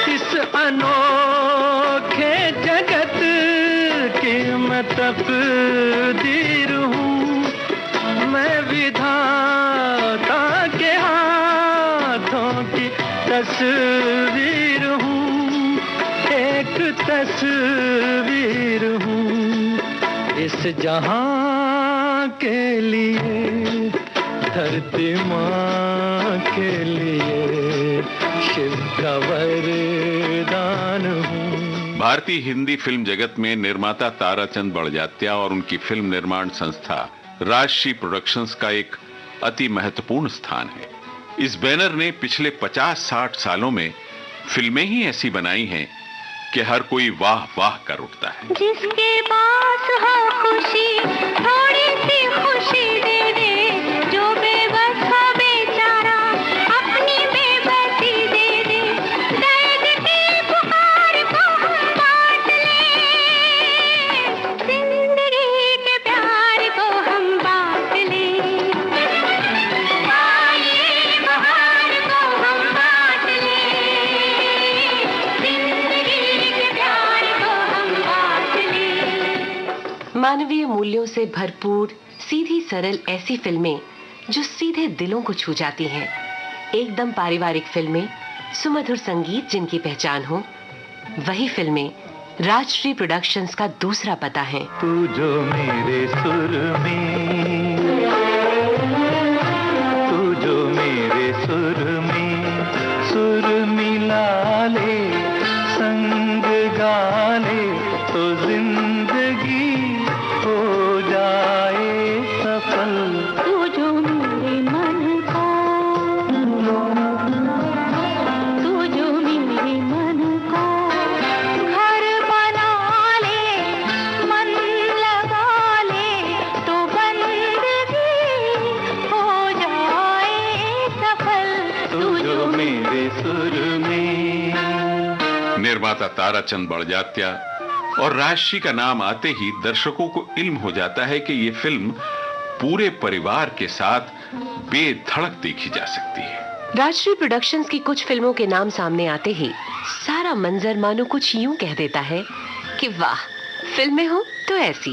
इस अनोखे जगत की मैं तकदीर हूँ, मैं विधाता के हाथों की तस्वीर हूँ, एक तस्वीर हूँ इस जहां के लिए, धरती माँ के लिए शिव का वरदान हूँ। भारतीय हिंदी फिल्म जगत में निर्माता ताराचंद बड़जात्या और उनकी फिल्म निर्माण संस्था राजश्री प्रोडक्शंस का एक अति महत्वपूर्ण स्थान है। इस बैनर ने पिछले 50-60 सालों में फिल्में ही ऐसी बनाई हैं कि हर कोई वाह वाह कर उठता है। जिसके पास हो खुशी, थोड़ी सी खुशी दे दे, जो बेबस हो बेचारा अपनी बेबसी दे दे, दर्द की पुकार को हम बांट ले, जिंदगी के प्यार को हम बांट ले, आए बहार को हम बांट ले, जिंदगी के प्यार को हम बांट ले। मानवीय मूल्यों से भरपूर, सीधी सरल ऐसी फिल्में जो सीधे दिलों को छू जाती हैं। एकदम पारिवारिक फिल्में, सुमधुर संगीत जिनकी पहचान हो, वही फिल्में राजश्री प्रोडक्शंस का दूसरा पता है। तू जो मेरे सुर में, तू जो मेरे सुर में सुर मिला ले, संग गा ले, तो जिंदगी हो जाए सफल। तू जो मेरे मन का, तू जो मेरे मन का घर बना ले, मन लगा ले, तो बंदगी हो जाए सफल। तू जो मेरे सुर में। निर्माता ताराचंद बड़जात्या और राजश्री का नाम आते ही दर्शकों को इल्म हो जाता है कि ये फिल्म पूरे परिवार के साथ बेधड़क देखी जा सकती है। राजश्री प्रोडक्शंस की कुछ फिल्मों के नाम सामने आते ही सारा मंजर मानो कुछ यूं कह देता है कि वाह, फिल्में हो तो ऐसी।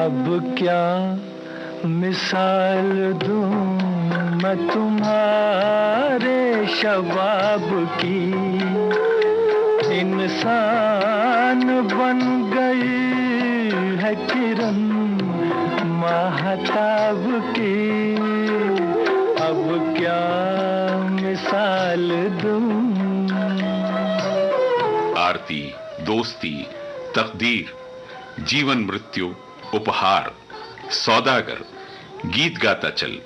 अब क्या मिसाल दूं मैं तुम्हारे शबाब की, इंसान बन गई है किरण महताब की। अब क्या मिसाल दूं। आरती, दोस्ती, तकदीर, जीवन मृत्यु, उपहार, सौदागर, गीत गाता चल,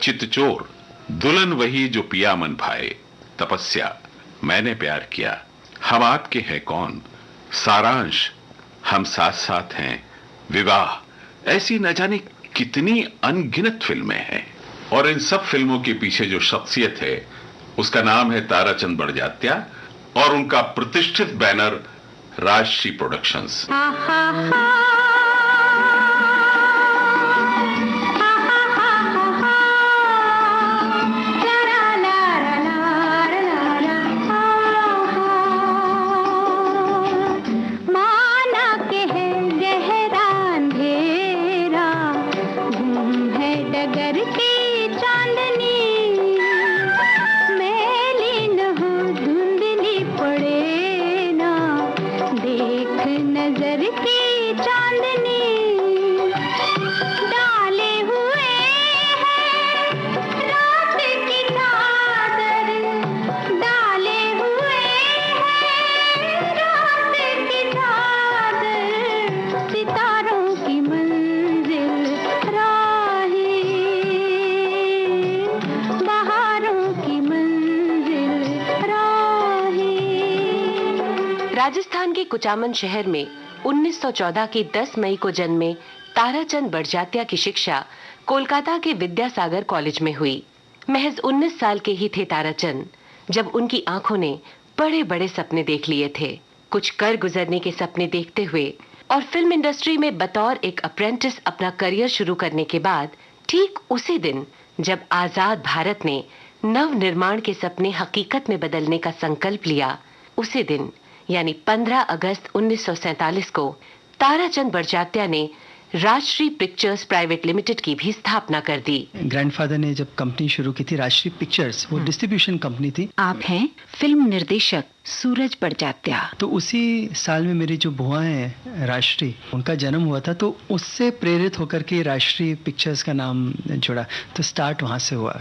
चितचोर, दुल्हन वही जो पिया मन भाए, तपस्या, मैंने प्यार किया, हम आपके हैं कौन, सारांश, हम साथ साथ हैं, विवाह, ऐसी न जाने कितनी अनगिनत फिल्में हैं। और इन सब फिल्मों के पीछे जो शख्सियत है उसका नाम है ताराचंद बड़जात्या और उनका प्रतिष्ठित बैनर राजश्री प्रोडक्शंस। राजस्थान के कुचामन शहर में 1914 की 10 मई को जन्मे ताराचंद बड़जात्या की शिक्षा कोलकाता के विद्यासागर कॉलेज में हुई। महज 19 साल के ही थे ताराचंद जब उनकी आंखों ने बड़े बड़े सपने देख लिए थे। कुछ कर गुजरने के सपने देखते हुए और फिल्म इंडस्ट्री में बतौर एक अप्रेंटिस अपना करियर शुरू करने के बाद ठीक उसी दिन जब आजाद भारत ने नव निर्माण के सपने हकीकत में बदलने का संकल्प लिया, उसी दिन यानी 15 अगस्त 1947 को ताराचंद बड़जात्या ने राजश्री पिक्चर्स प्राइवेट लिमिटेड की भी स्थापना कर दी। ग्रैंडफादर ने जब कंपनी शुरू की थी राजश्री पिक्चर्स, वो डिस्ट्रीब्यूशन कंपनी थी। आप हैं फिल्म निर्देशक सूरज बड़जात्या। तो उसी साल में मेरी जो बुआ है राजश्री, उनका जन्म हुआ था, तो उससे प्रेरित होकर के राजश्री पिक्चर्स का नाम जुड़ा, तो स्टार्ट वहां से हुआ।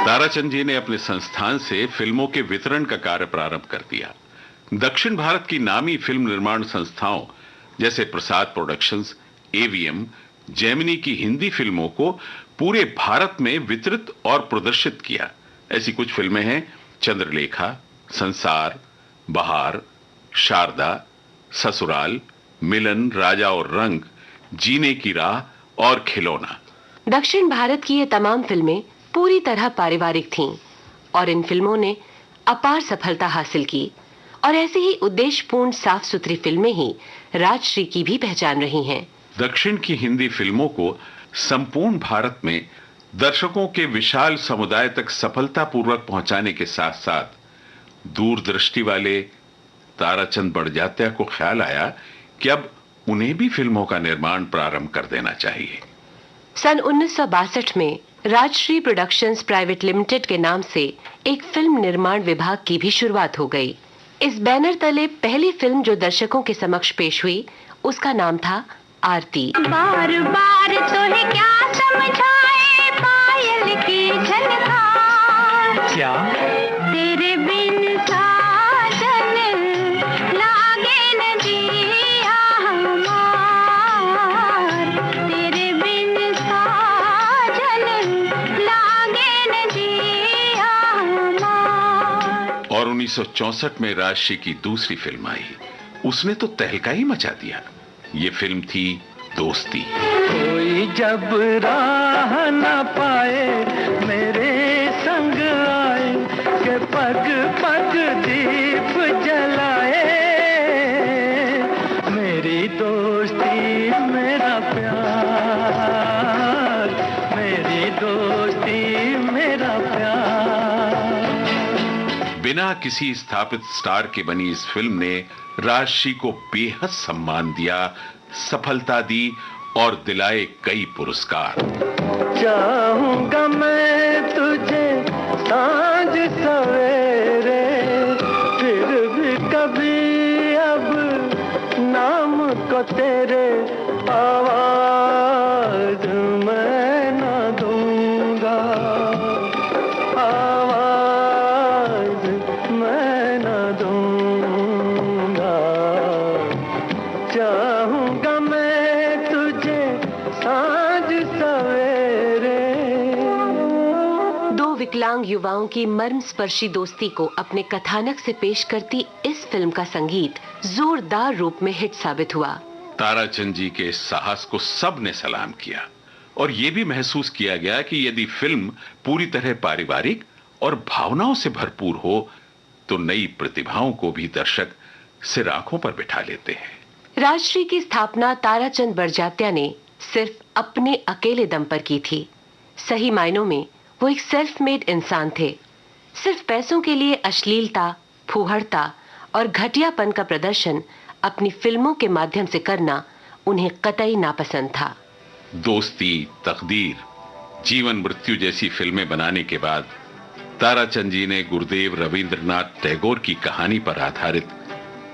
ताराचंद जी ने अपने संस्थान से फिल्मों के वितरण का कार्य प्रारंभ कर दिया। दक्षिण भारत की नामी फिल्म निर्माण संस्थाओं जैसे प्रसाद प्रोडक्शंस, एवीएम, जेमिनी की हिंदी फिल्मों को पूरे भारत में वितरित और प्रदर्शित किया। ऐसी कुछ फिल्में हैं चंद्रलेखा, संसार, बहार, शारदा, ससुराल, मिलन, राजा और रंग, जीने की राह और खिलौना। दक्षिण भारत की ये तमाम फिल्में पूरी तरह पारिवारिक थीं और इन फिल्मों ने अपार सफलता हासिल की और ऐसी ही उद्देश्यपूर्ण साफ सुथरी फिल्में ही राजश्री की भी पहचान रही हैं। दक्षिण की हिंदी फिल्मों को संपूर्ण भारत में दर्शकों के विशाल समुदाय तक सफलतापूर्वक पहुंचाने के साथ साथ दूरदृष्टि वाले ताराचंद बड़जात्या को ख्याल आया कि अब उन्हें भी फिल्मों का निर्माण प्रारंभ कर देना चाहिए। सन 1962 में राजश्री प्रोडक्शंस प्राइवेट लिमिटेड के नाम से एक फिल्म निर्माण विभाग की भी शुरुआत हो गई। इस बैनर तले पहली फिल्म जो दर्शकों के समक्ष पेश हुई, उसका नाम था आरती। बार बार तोहे क्या समझाए पायल की झनकार, क्या तेरे बिन साजन लागे न जिया हमार, तेरे बिन साजन लागे न जिया हमार। और 1964 में राजश्री की दूसरी फिल्म आई, उसने तो तहलका ही मचा दिया। ये फिल्म थी दोस्ती। कोई जब राह न पाए मेरे संग आए, के पग पग दीप जलाए, मेरी दोस्ती मेरा प्यार, मेरी दोस्ती मेरा प्यार। बिना किसी स्थापित स्टार के बनी इस फिल्म ने राजश्री को बेहद सम्मान दिया, सफलता दी और दिलाए कई पुरस्कार। चाहूंगा मैं तुझे सांझ सवेरे, फिर भी कभी अब नाम को तेरे आवाज मैं न दूंगा, आवाज मैं न दूंगा। चाहूंगा मैं तुझे सांझ सवेरे। दो विकलांग युवाओं की मर्मस्पर्शी दोस्ती को अपने कथानक से पेश करती इस फिल्म का संगीत जोरदार रूप में हिट साबित हुआ। ताराचंद जी के इस साहस को सबने सलाम किया और यह भी महसूस किया गया कि यदि फिल्म पूरी तरह पारिवारिक और भावनाओं से भरपूर हो तो नई प्रतिभाओं को भी दर्शक सिर आंखों पर बिठा लेते हैं। राजश्री की स्थापना ताराचंद बड़जात्या ने सिर्फ अपने अकेले दम पर की थी। सही मायनों में वो एक सेल्फ मेड इंसान थे। सिर्फ पैसों के लिए अश्लीलता, फूहड़ता और घटियापन का प्रदर्शन अपनी फिल्मों के माध्यम से करना उन्हें कतई नापसंद था। दोस्ती, तकदीर, जीवन मृत्यु जैसी फिल्में बनाने के बाद ताराचंद जी ने गुरुदेव रविंद्रनाथ टैगोर की कहानी पर आधारित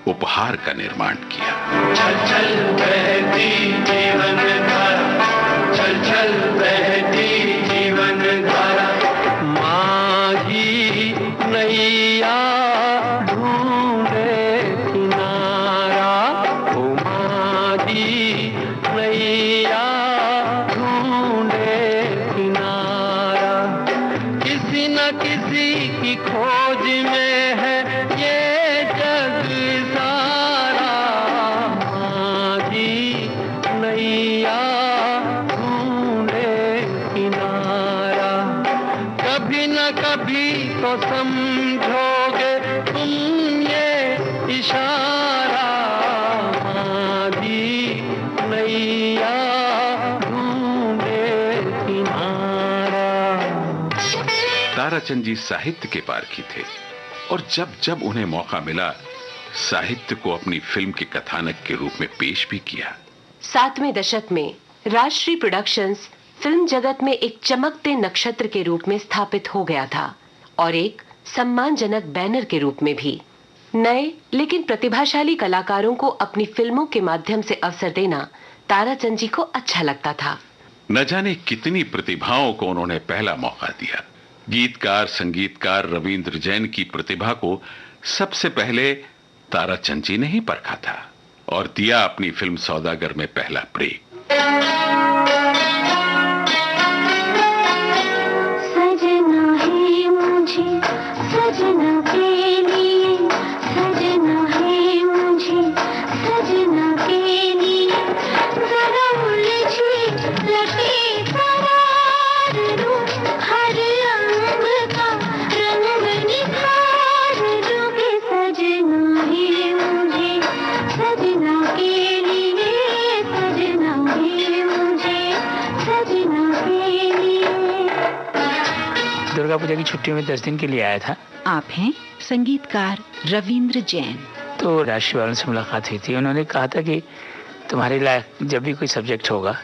उपहार का निर्माण किया। चल चल बहती जीवन धारा, चल चल बहती जीवन धारा, माही नैया ढूंढे किनारा, ओ माही नैया ढूंढे किनारा, कभी तो समझोगे तुम ये इशारा, आधी नैया ढूंढे किनारा। ताराचंद जी साहित्य के पारखी थे और जब जब उन्हें मौका मिला साहित्य को अपनी फिल्म के कथानक के रूप में पेश भी किया। 7वें दशक में राजश्री प्रोडक्शंस फिल्म जगत में एक चमकते नक्षत्र के रूप में स्थापित हो गया था और एक सम्मानजनक बैनर के रूप में भी। नए लेकिन प्रतिभाशाली कलाकारों को अपनी फिल्मों के माध्यम से अवसर देना ताराचंद जी को अच्छा लगता था। न जाने कितनी प्रतिभाओं को उन्होंने पहला मौका दिया। गीतकार संगीतकार रविंद्र जैन की प्रतिभा को सबसे पहले ताराचंद जी ने ही परखा था और दिया अपनी फिल्म सौदागर में पहला ब्रेक। सजना है मुझे सजना के लिए, सजना है मुझे सजना के लिए, जरा उलझी लगे करार दूं, हर अंग का रंग निखार दूं कि सजना है मुझे सजना के लिए, सजना है मुझे सजना के लिए। दुर्गा पूजा की छुट्टियों में 10 दिन के लिए आया था। आप हैं संगीतकार रविंद्र जैन। तो राष्ट्रीय वालों से मुलाकात हुई थी। उन्होंने कहा था कि तुम्हारे लायक जब भी कोई सब्जेक्ट होगा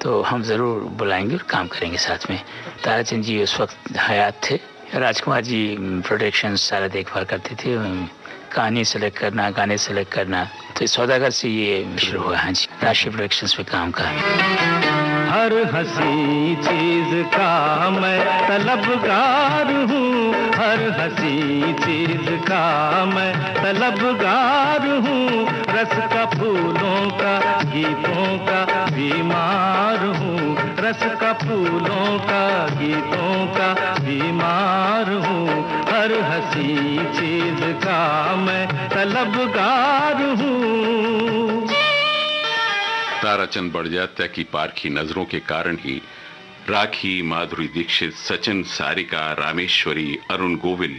तो हम ज़रूर बुलाएंगे और काम करेंगे साथ में। ताराचंद जी उस वक्त हयात थे। राजकुमार जी प्रोडक्शन सारा देखभाल करते थे, कहानी सेलेक्ट करना, गाने सेलेक्ट करना। तो सौदागर से ये शुरू हुआ। हाँ जी, राष्ट्रीय प्रोडक्शंस पे काम का। हर हंसी चीज का मैं तलबगार हूँ, हर हंसी चीज का मैं तलबगार हूँ, रस का फूलों का गीतों का बीमार हूँ, रस का फूलों का गीतों का बीमार हूँ, हर हंसी चीज का मैं तलबगार हूँ। ताराचंद बड़जात्या की पारखी नजरों के कारण ही राखी, माधुरी दीक्षित, सचिन, सारिका, रामेश्वरी, अरुण गोविल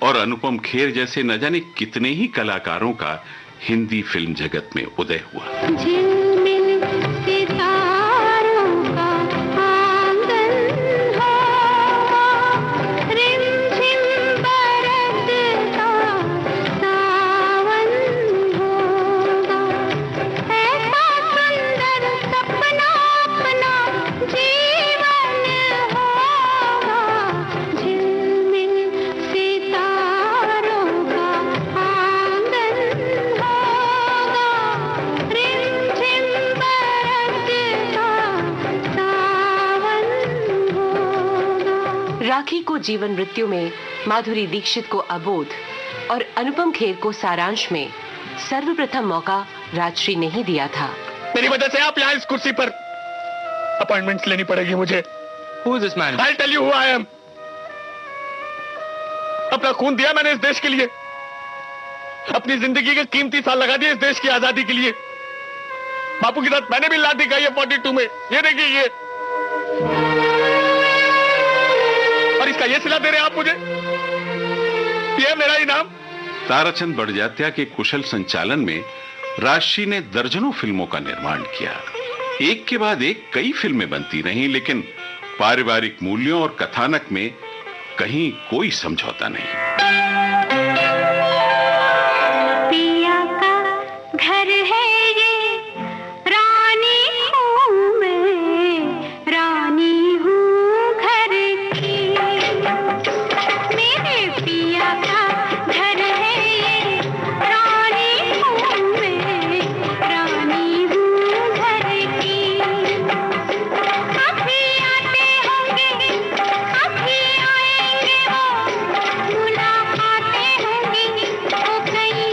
और अनुपम खेर जैसे न जाने कितने ही कलाकारों का हिंदी फिल्म जगत में उदय हुआ। राखी को जीवन मृत्यु में, माधुरी दीक्षित को अबोध और अनुपम खेर को सारांश में सर्वप्रथम मौका राजश्री ने ही दिया था। मेरी वजह से आप यहाँ इस कुर्सी पर अपॉइंटमेंट्स लेनी पड़ेगी मुझे। Who is this man? I'll tell you who I am. अपना खून दिया मैंने इस देश के लिए, अपनी जिंदगी के कीमती साल लगा दिए इस देश की आजादी के लिए। बापू के साथ मैंने भी लाठी खाई है 42 में। ये देखिए ये, और इसका ये सिला दे रहे हैं आप मुझे। ये है मेरा इनाम। ताराचंद बड़जात्या के कुशल संचालन में राजश्री ने दर्जनों फिल्मों का निर्माण किया। एक के बाद एक कई फिल्में बनती रहीं, लेकिन पारिवारिक मूल्यों और कथानक में कहीं कोई समझौता नहीं। पिया का घर है ये, रानी हूँ मैं, रानी हूँ घर की। मेरे पिया का घर है ये, रानी हूँ मैं, रानी हूँ घर की। अभी आते होंगे, अभी आएंगे वो, मुलाकातें होंगी, वो कई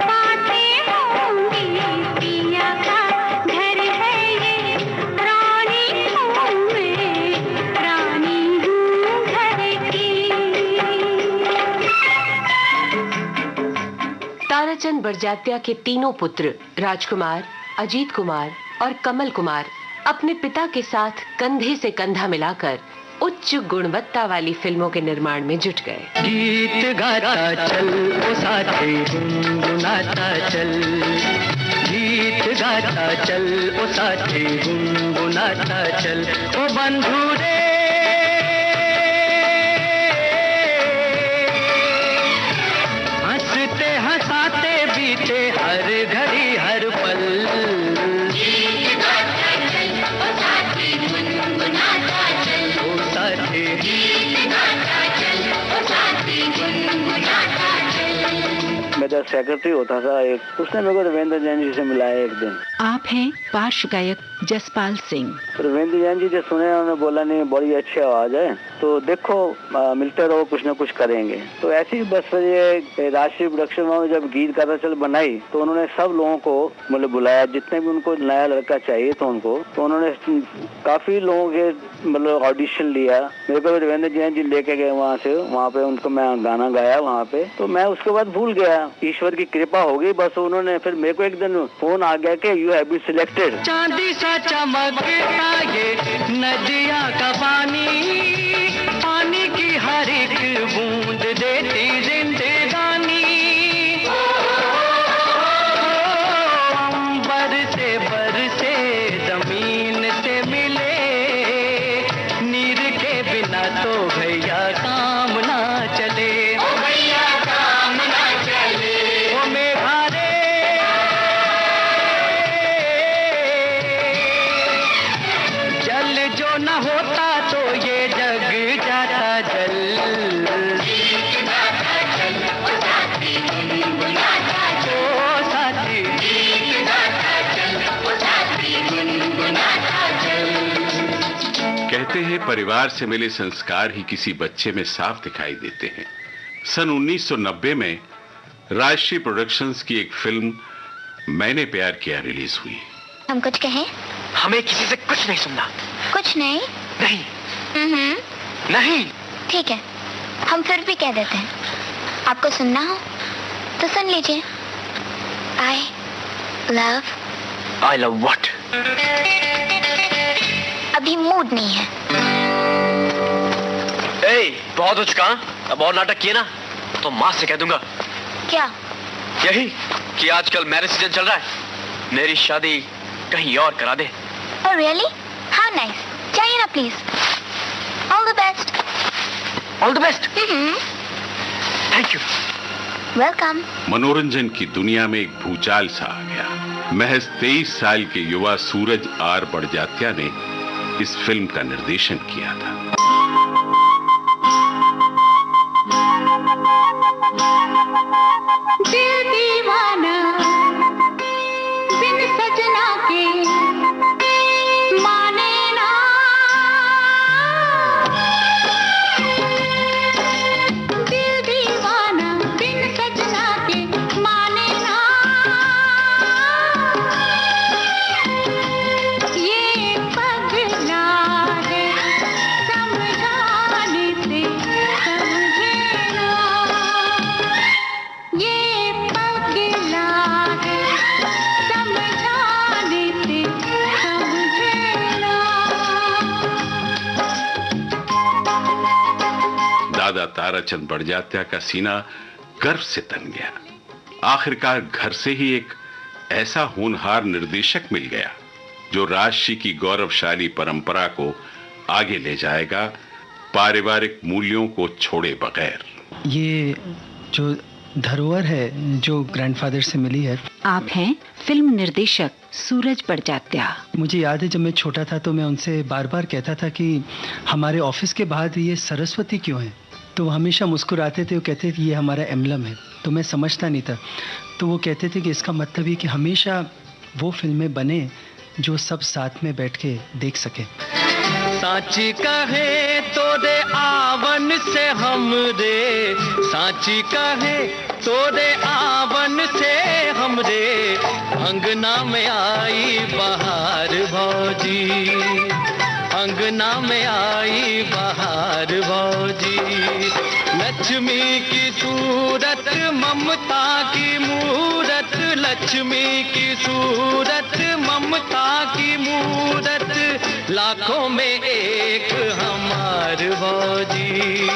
बातें होंगी। पिया का घर है ये, रानी हूँ मैं, रानी हूँ घर की। ताराचंद बड़जात्या के तीनों पुत्र राजकुमार, अजीत कुमार और कमल कुमार अपने पिता के साथ कंधे से कंधा मिलाकर उच्च गुणवत्ता वाली फिल्मों के निर्माण में जुट गए। गीत गाता चल ओ साथी गुनगुनाता चल, गीत गाता चल ओ साथी गुनगुनाता चल, ओ बंधु रे हंसते हंसाते बीते हर घड़ी हर पल। गीत गाता चल ओ साथी गुनगुनाता चल, ओ साथी गीत गाता चल ओ साथी गुनगुनाता चल। मैं जब सेक्रेटरी होता था एक, उसने मेरे को रविंद्र जैन जी से मिलाया एक दिन। आप हैं पार्श्व गायक जसपाल सिंह। रविंद्र जैन जी जो सुने उन्होंने बोला नहीं बड़ी अच्छी आवाज है, तो देखो मिलते रहो कुछ ना कुछ करेंगे। तो ऐसे ही बस फिर ये राष्ट्रीय प्रोडक्शन में जब गीत गाता चल बनाई तो उन्होंने सब लोगों को मतलब बुलाया, जितने भी उनको नया लड़का चाहिए तो उनको, तो उन्होंने काफी लोगों के मतलब ऑडिशन लिया। मेरे को रविंद्र जैन जी लेके गए वहाँ से, वहाँ पे उनको मैं गाना गाया वहाँ पे। तो मैं उसके बाद भूल गया, ईश्वर की कृपा हो गई बस। उन्होंने फिर मेरे को एक दिन फोन आ गया कि यू हैव बीन सिलेक्टेड। चांदी सा चमकता ये नदिया का पानी, पानी की हर एक बूंद देती जिंदगानी। अंबर से बरसे जमीन से मिले, नीर के बिना तो भैया काम ना चले। ओ भैया काम ना चले। ओ मेघा रे जल जो न होता तो ये जग जाता जल। गीत गाता चल ओ साथी गुनगुनाता चल, ओ साथी गीत गाता चल ओ साथी गुनगुनाता चल। कहते हैं परिवार से मिले संस्कार ही किसी बच्चे में साफ दिखाई देते हैं। सन 1990 में राष्ट्रीय प्रोडक्शंस की एक फिल्म मैंने प्यार किया रिलीज हुई। हम कुछ कहें? हमें किसी से कुछ नहीं सुनना। कुछ नहीं? नहीं। नहीं। ठीक है, हम फिर भी कह देते हैं। आपको सुनना हो तो सुन लीजिए। I love what? अभी मूड नहीं है। बहुत हो चुका, अब और नाटक किए ना तो माँ से कह दूंगा। क्या? यही कि आजकल मैरिज सीजन चल रहा है, मेरी शादी कहीं और करा दे। Oh really? How nice. चाहिए ना please. All the best. All the best. Thank you. Welcome. मनोरंजन की दुनिया में एक भूचाल सा आ गया। महज 23 साल के युवा सूरज आर बड़जात्या ने इस फिल्म का निर्देशन किया था। दिल दीवाना बिन सजना के माने ना, दिल दीवाना बिन सजना के माने ना, ये पगला है समझाने से समझे ना, ये पगला है समझाने से समझे ना। दादा ताराचंद बड़जात्या का सीना गर्व से तन गया। आखिरकार घर से ही एक ऐसा होनहार निर्देशक मिल गया जो राष्ट्र की गौरवशाली परंपरा को आगे ले जाएगा, पारिवारिक मूल्यों को छोड़े बगैर। ये जो धरोहर है जो ग्रैंडफादर से मिली है। आप हैं फिल्म निर्देशक सूरज बड़जात्या। मुझे याद है जब मैं छोटा था तो मैं उनसे बार बार कहता था कि हमारे ऑफिस के बाहर ये सरस्वती क्यों है, तो वो हमेशा मुस्कुराते थे। वो कहते थे ये हमारा एम्बलम है। तो मैं समझता नहीं था, तो वो कहते थे कि इसका मतलब ये कि हमेशा वो फिल्में बने जो सब साथ में बैठ के देख सके। साची कहे तोरे आवन से हमरे, साची कहे तोरे आवन से हमरे, अंगना में आई बहार भौजी, अंगना में आई बहार भौजी। लक्ष्मी की सूरत ममता की मूरत, लक्ष्मी की सूरत ममता की मूरत, लाखों में एक हमार भौजी,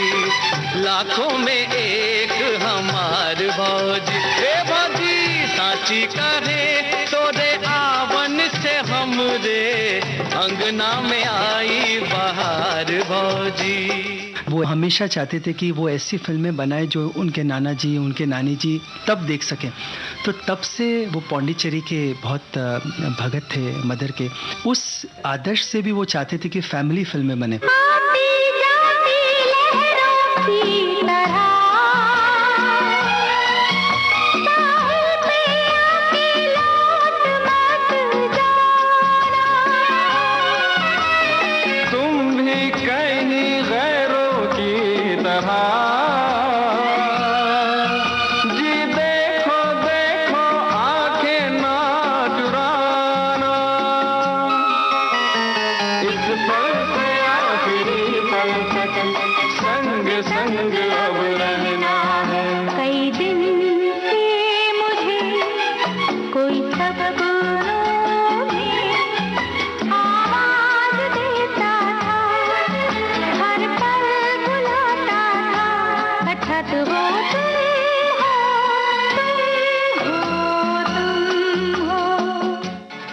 लाखों में एक हमार भौजी। ए भौजी साची करे तोरे आवन से हमरे अंगना में आई बहार भौजी। वो हमेशा चाहते थे कि वो ऐसी फिल्में बनाए जो उनके नाना जी, उनके नानी जी तब देख सकें। तो तब से वो पौंडीचेरी के बहुत भगत थे मदर के। उस आदर्श से भी वो चाहते थे कि फैमिली फिल्में बने।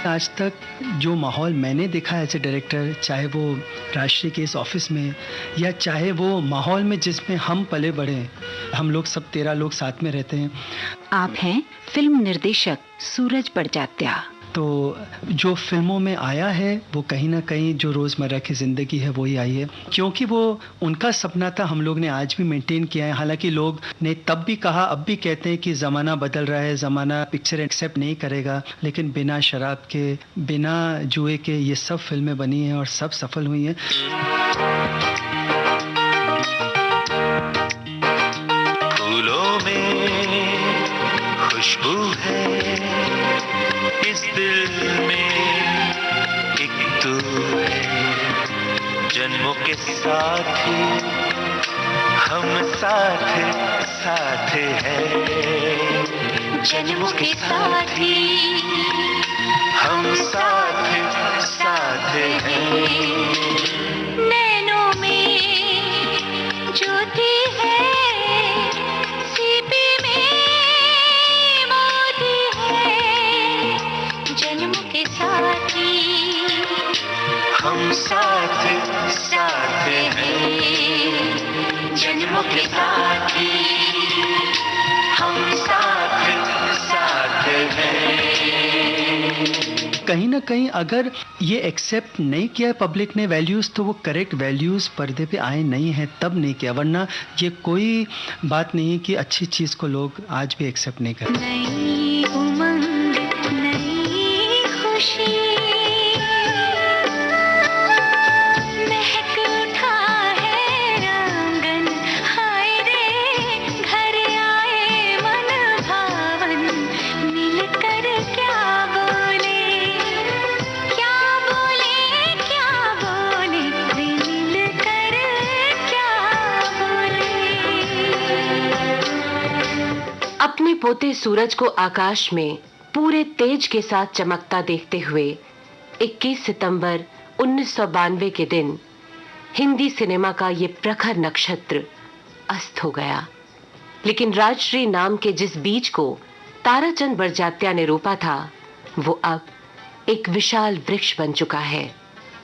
आज तक जो माहौल मैंने देखा है एज ए डायरेक्टर, चाहे वो राष्ट्रीय के इस ऑफिस में या चाहे वो माहौल में जिसमें हम पले बढ़े, हम लोग सब 13 लोग साथ में रहते हैं। आप हैं फिल्म निर्देशक सूरज बड़जात्या। तो जो फिल्मों में आया है वो कहीं ना कहीं जो रोज़मर्रा की ज़िंदगी है वही आई है, क्योंकि वो उनका सपना था, हम लोग ने आज भी मेंटेन किया है। हालांकि लोग ने तब भी कहा, अब भी कहते हैं कि ज़माना बदल रहा है, ज़माना पिक्चर एक्सेप्ट नहीं करेगा, लेकिन बिना शराब के, बिना जुए के ये सब फिल्में बनी हैं और सब सफल हुई हैं। फूलों में खुशबू है, इस दिल में एक तू है, जन्मों के साथी हम साथ साथ हैं, जन्मों के साथी हम साथ साथ हैं। नैनों में ज्योति है, सीपी में मोती है, जन्मों के साथी हम साथ साथ हैं, जन्मों के साथी हम साथ साथ हैं। कहीं ना कहीं अगर ये एक्सेप्ट नहीं किया है पब्लिक ने वैल्यूज़, तो वो करेक्ट वैल्यूज़ पर्दे पे आए नहीं हैं, तब नहीं किया, वरना ये कोई बात नहीं है कि अच्छी चीज़ को लोग आज भी एक्सेप्ट नहीं करते। नई उमंग, नई खुशी, महक उठा है आंगन, हाय रे घर आए मन भावन, मिलकर क्या बोले, क्या बोले, क्या बोले, मिलकर क्या बोले। अपने पोते सूरज को आकाश में पूरे तेज के साथ चमकता देखते हुए 21 सितंबर 1992 के दिन हिंदी सिनेमा का ये प्रखर नक्षत्र अस्त हो गया। लेकिन राजश्री नाम के जिस बीज को ताराचंद बड़जात्या ने रोपा था, वो अब एक विशाल वृक्ष बन चुका है।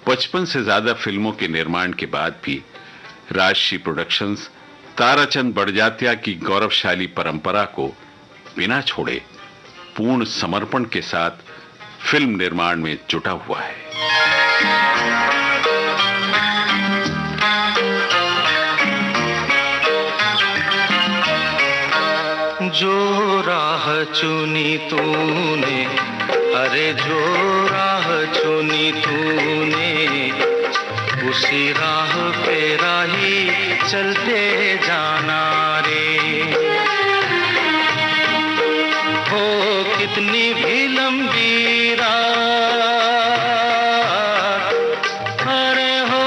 55 से ज्यादा फिल्मों के निर्माण के बाद भी राजश्री प्रोडक्शंस ताराचंद बड़जात्या की गौरवशाली परंपरा को बिना छोड़े पूर्ण समर्पण के साथ फिल्म निर्माण में जुटा हुआ है। जो राह चुनी तूने, अरे जो राह चुनी तूने, उसी राह पे राही चलते जाना रे। हो कितनी भी लंबी राह, अरे हो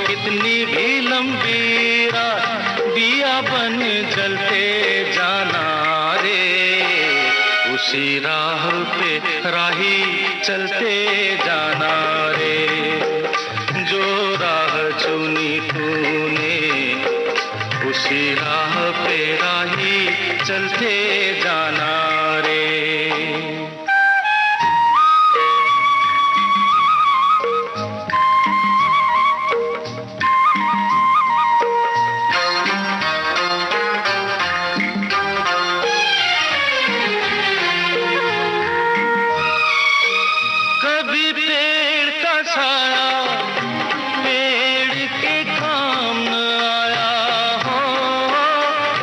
कितनी भी लंबी राह, दिया बन जलते जाना रे। उसी राह पे राही चलते जाना कभी पेड़ का साया पेड़ के काम न आया हो,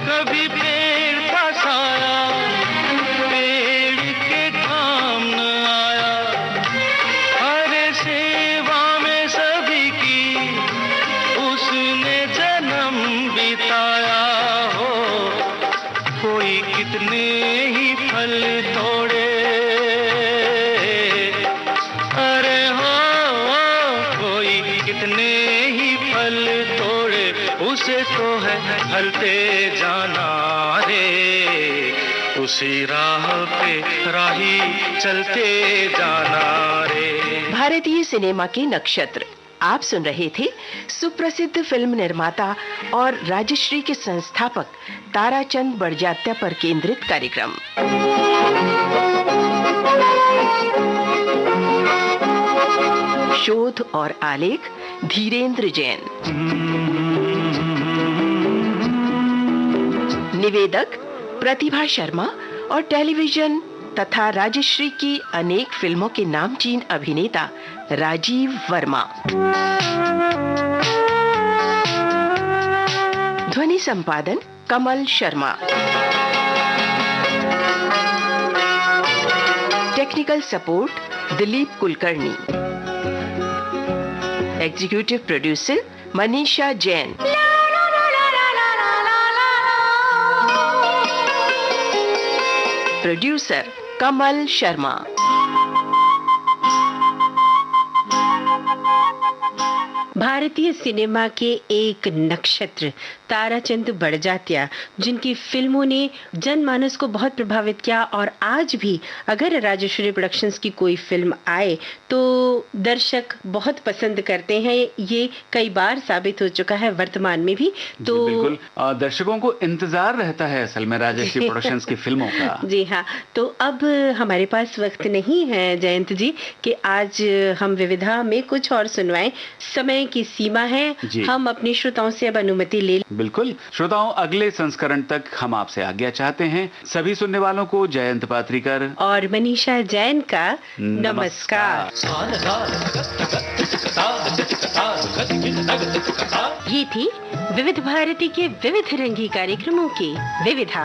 कभी पेड़ का साया पेड़ के काम न आया। हर सेवा में सभी की उसने जन्म बिताया हो, कोई कितने ही फल तोड़े, अरे हो कोई कितने ही फल तोड़े, उसे तो है फलते जाना रे, उसी राह पे राही चलते जाना रे। भारतीय सिनेमा के नक्षत्र आप सुन रहे थे सुप्रसिद्ध फिल्म निर्माता और राजश्री के संस्थापक ताराचंद बड़जात्या पर केंद्रित कार्यक्रम। शोध और आलेख धीरेन्द्र जैन, निवेदक प्रतिभा शर्मा और टेलीविजन तथा राजश्री की अनेक फिल्मों के नामचीन अभिनेता राजीव वर्मा। ध्वनि संपादन Kamal Sharma, technical support Dilip Kulkarni, executive producer Manisha Jain, producer Kamal Sharma. भारतीय सिनेमा के एक नक्षत्र ताराचंद बड़जात्या, जिनकी फिल्मों ने जनमानस को बहुत प्रभावित किया और आज भी अगर राजश्री प्रोडक्शंस की कोई फिल्म आए तो दर्शक बहुत पसंद करते हैं। ये कई बार साबित हो चुका है वर्तमान में भी। तो बिल्कुल दर्शकों को इंतजार रहता है असल में राजश्री प्रोडक्शंस की फिल्मों का। जी हाँ, तो अब हमारे पास वक्त नहीं है जयंत जी कि आज हम विविधा में कुछ और सुनवाएं। समय की सीमा है, हम अपने श्रोताओं से अब अनुमति ले। बिल्कुल श्रोताओं, अगले संस्करण तक हम आपसे आज्ञा चाहते हैं। सभी सुनने वालों को जयंत पात्रीकर और मनीषा जैन का नमस्कार। ये थी विविध भारती के विविध रंगी कार्यक्रमों की विविधा।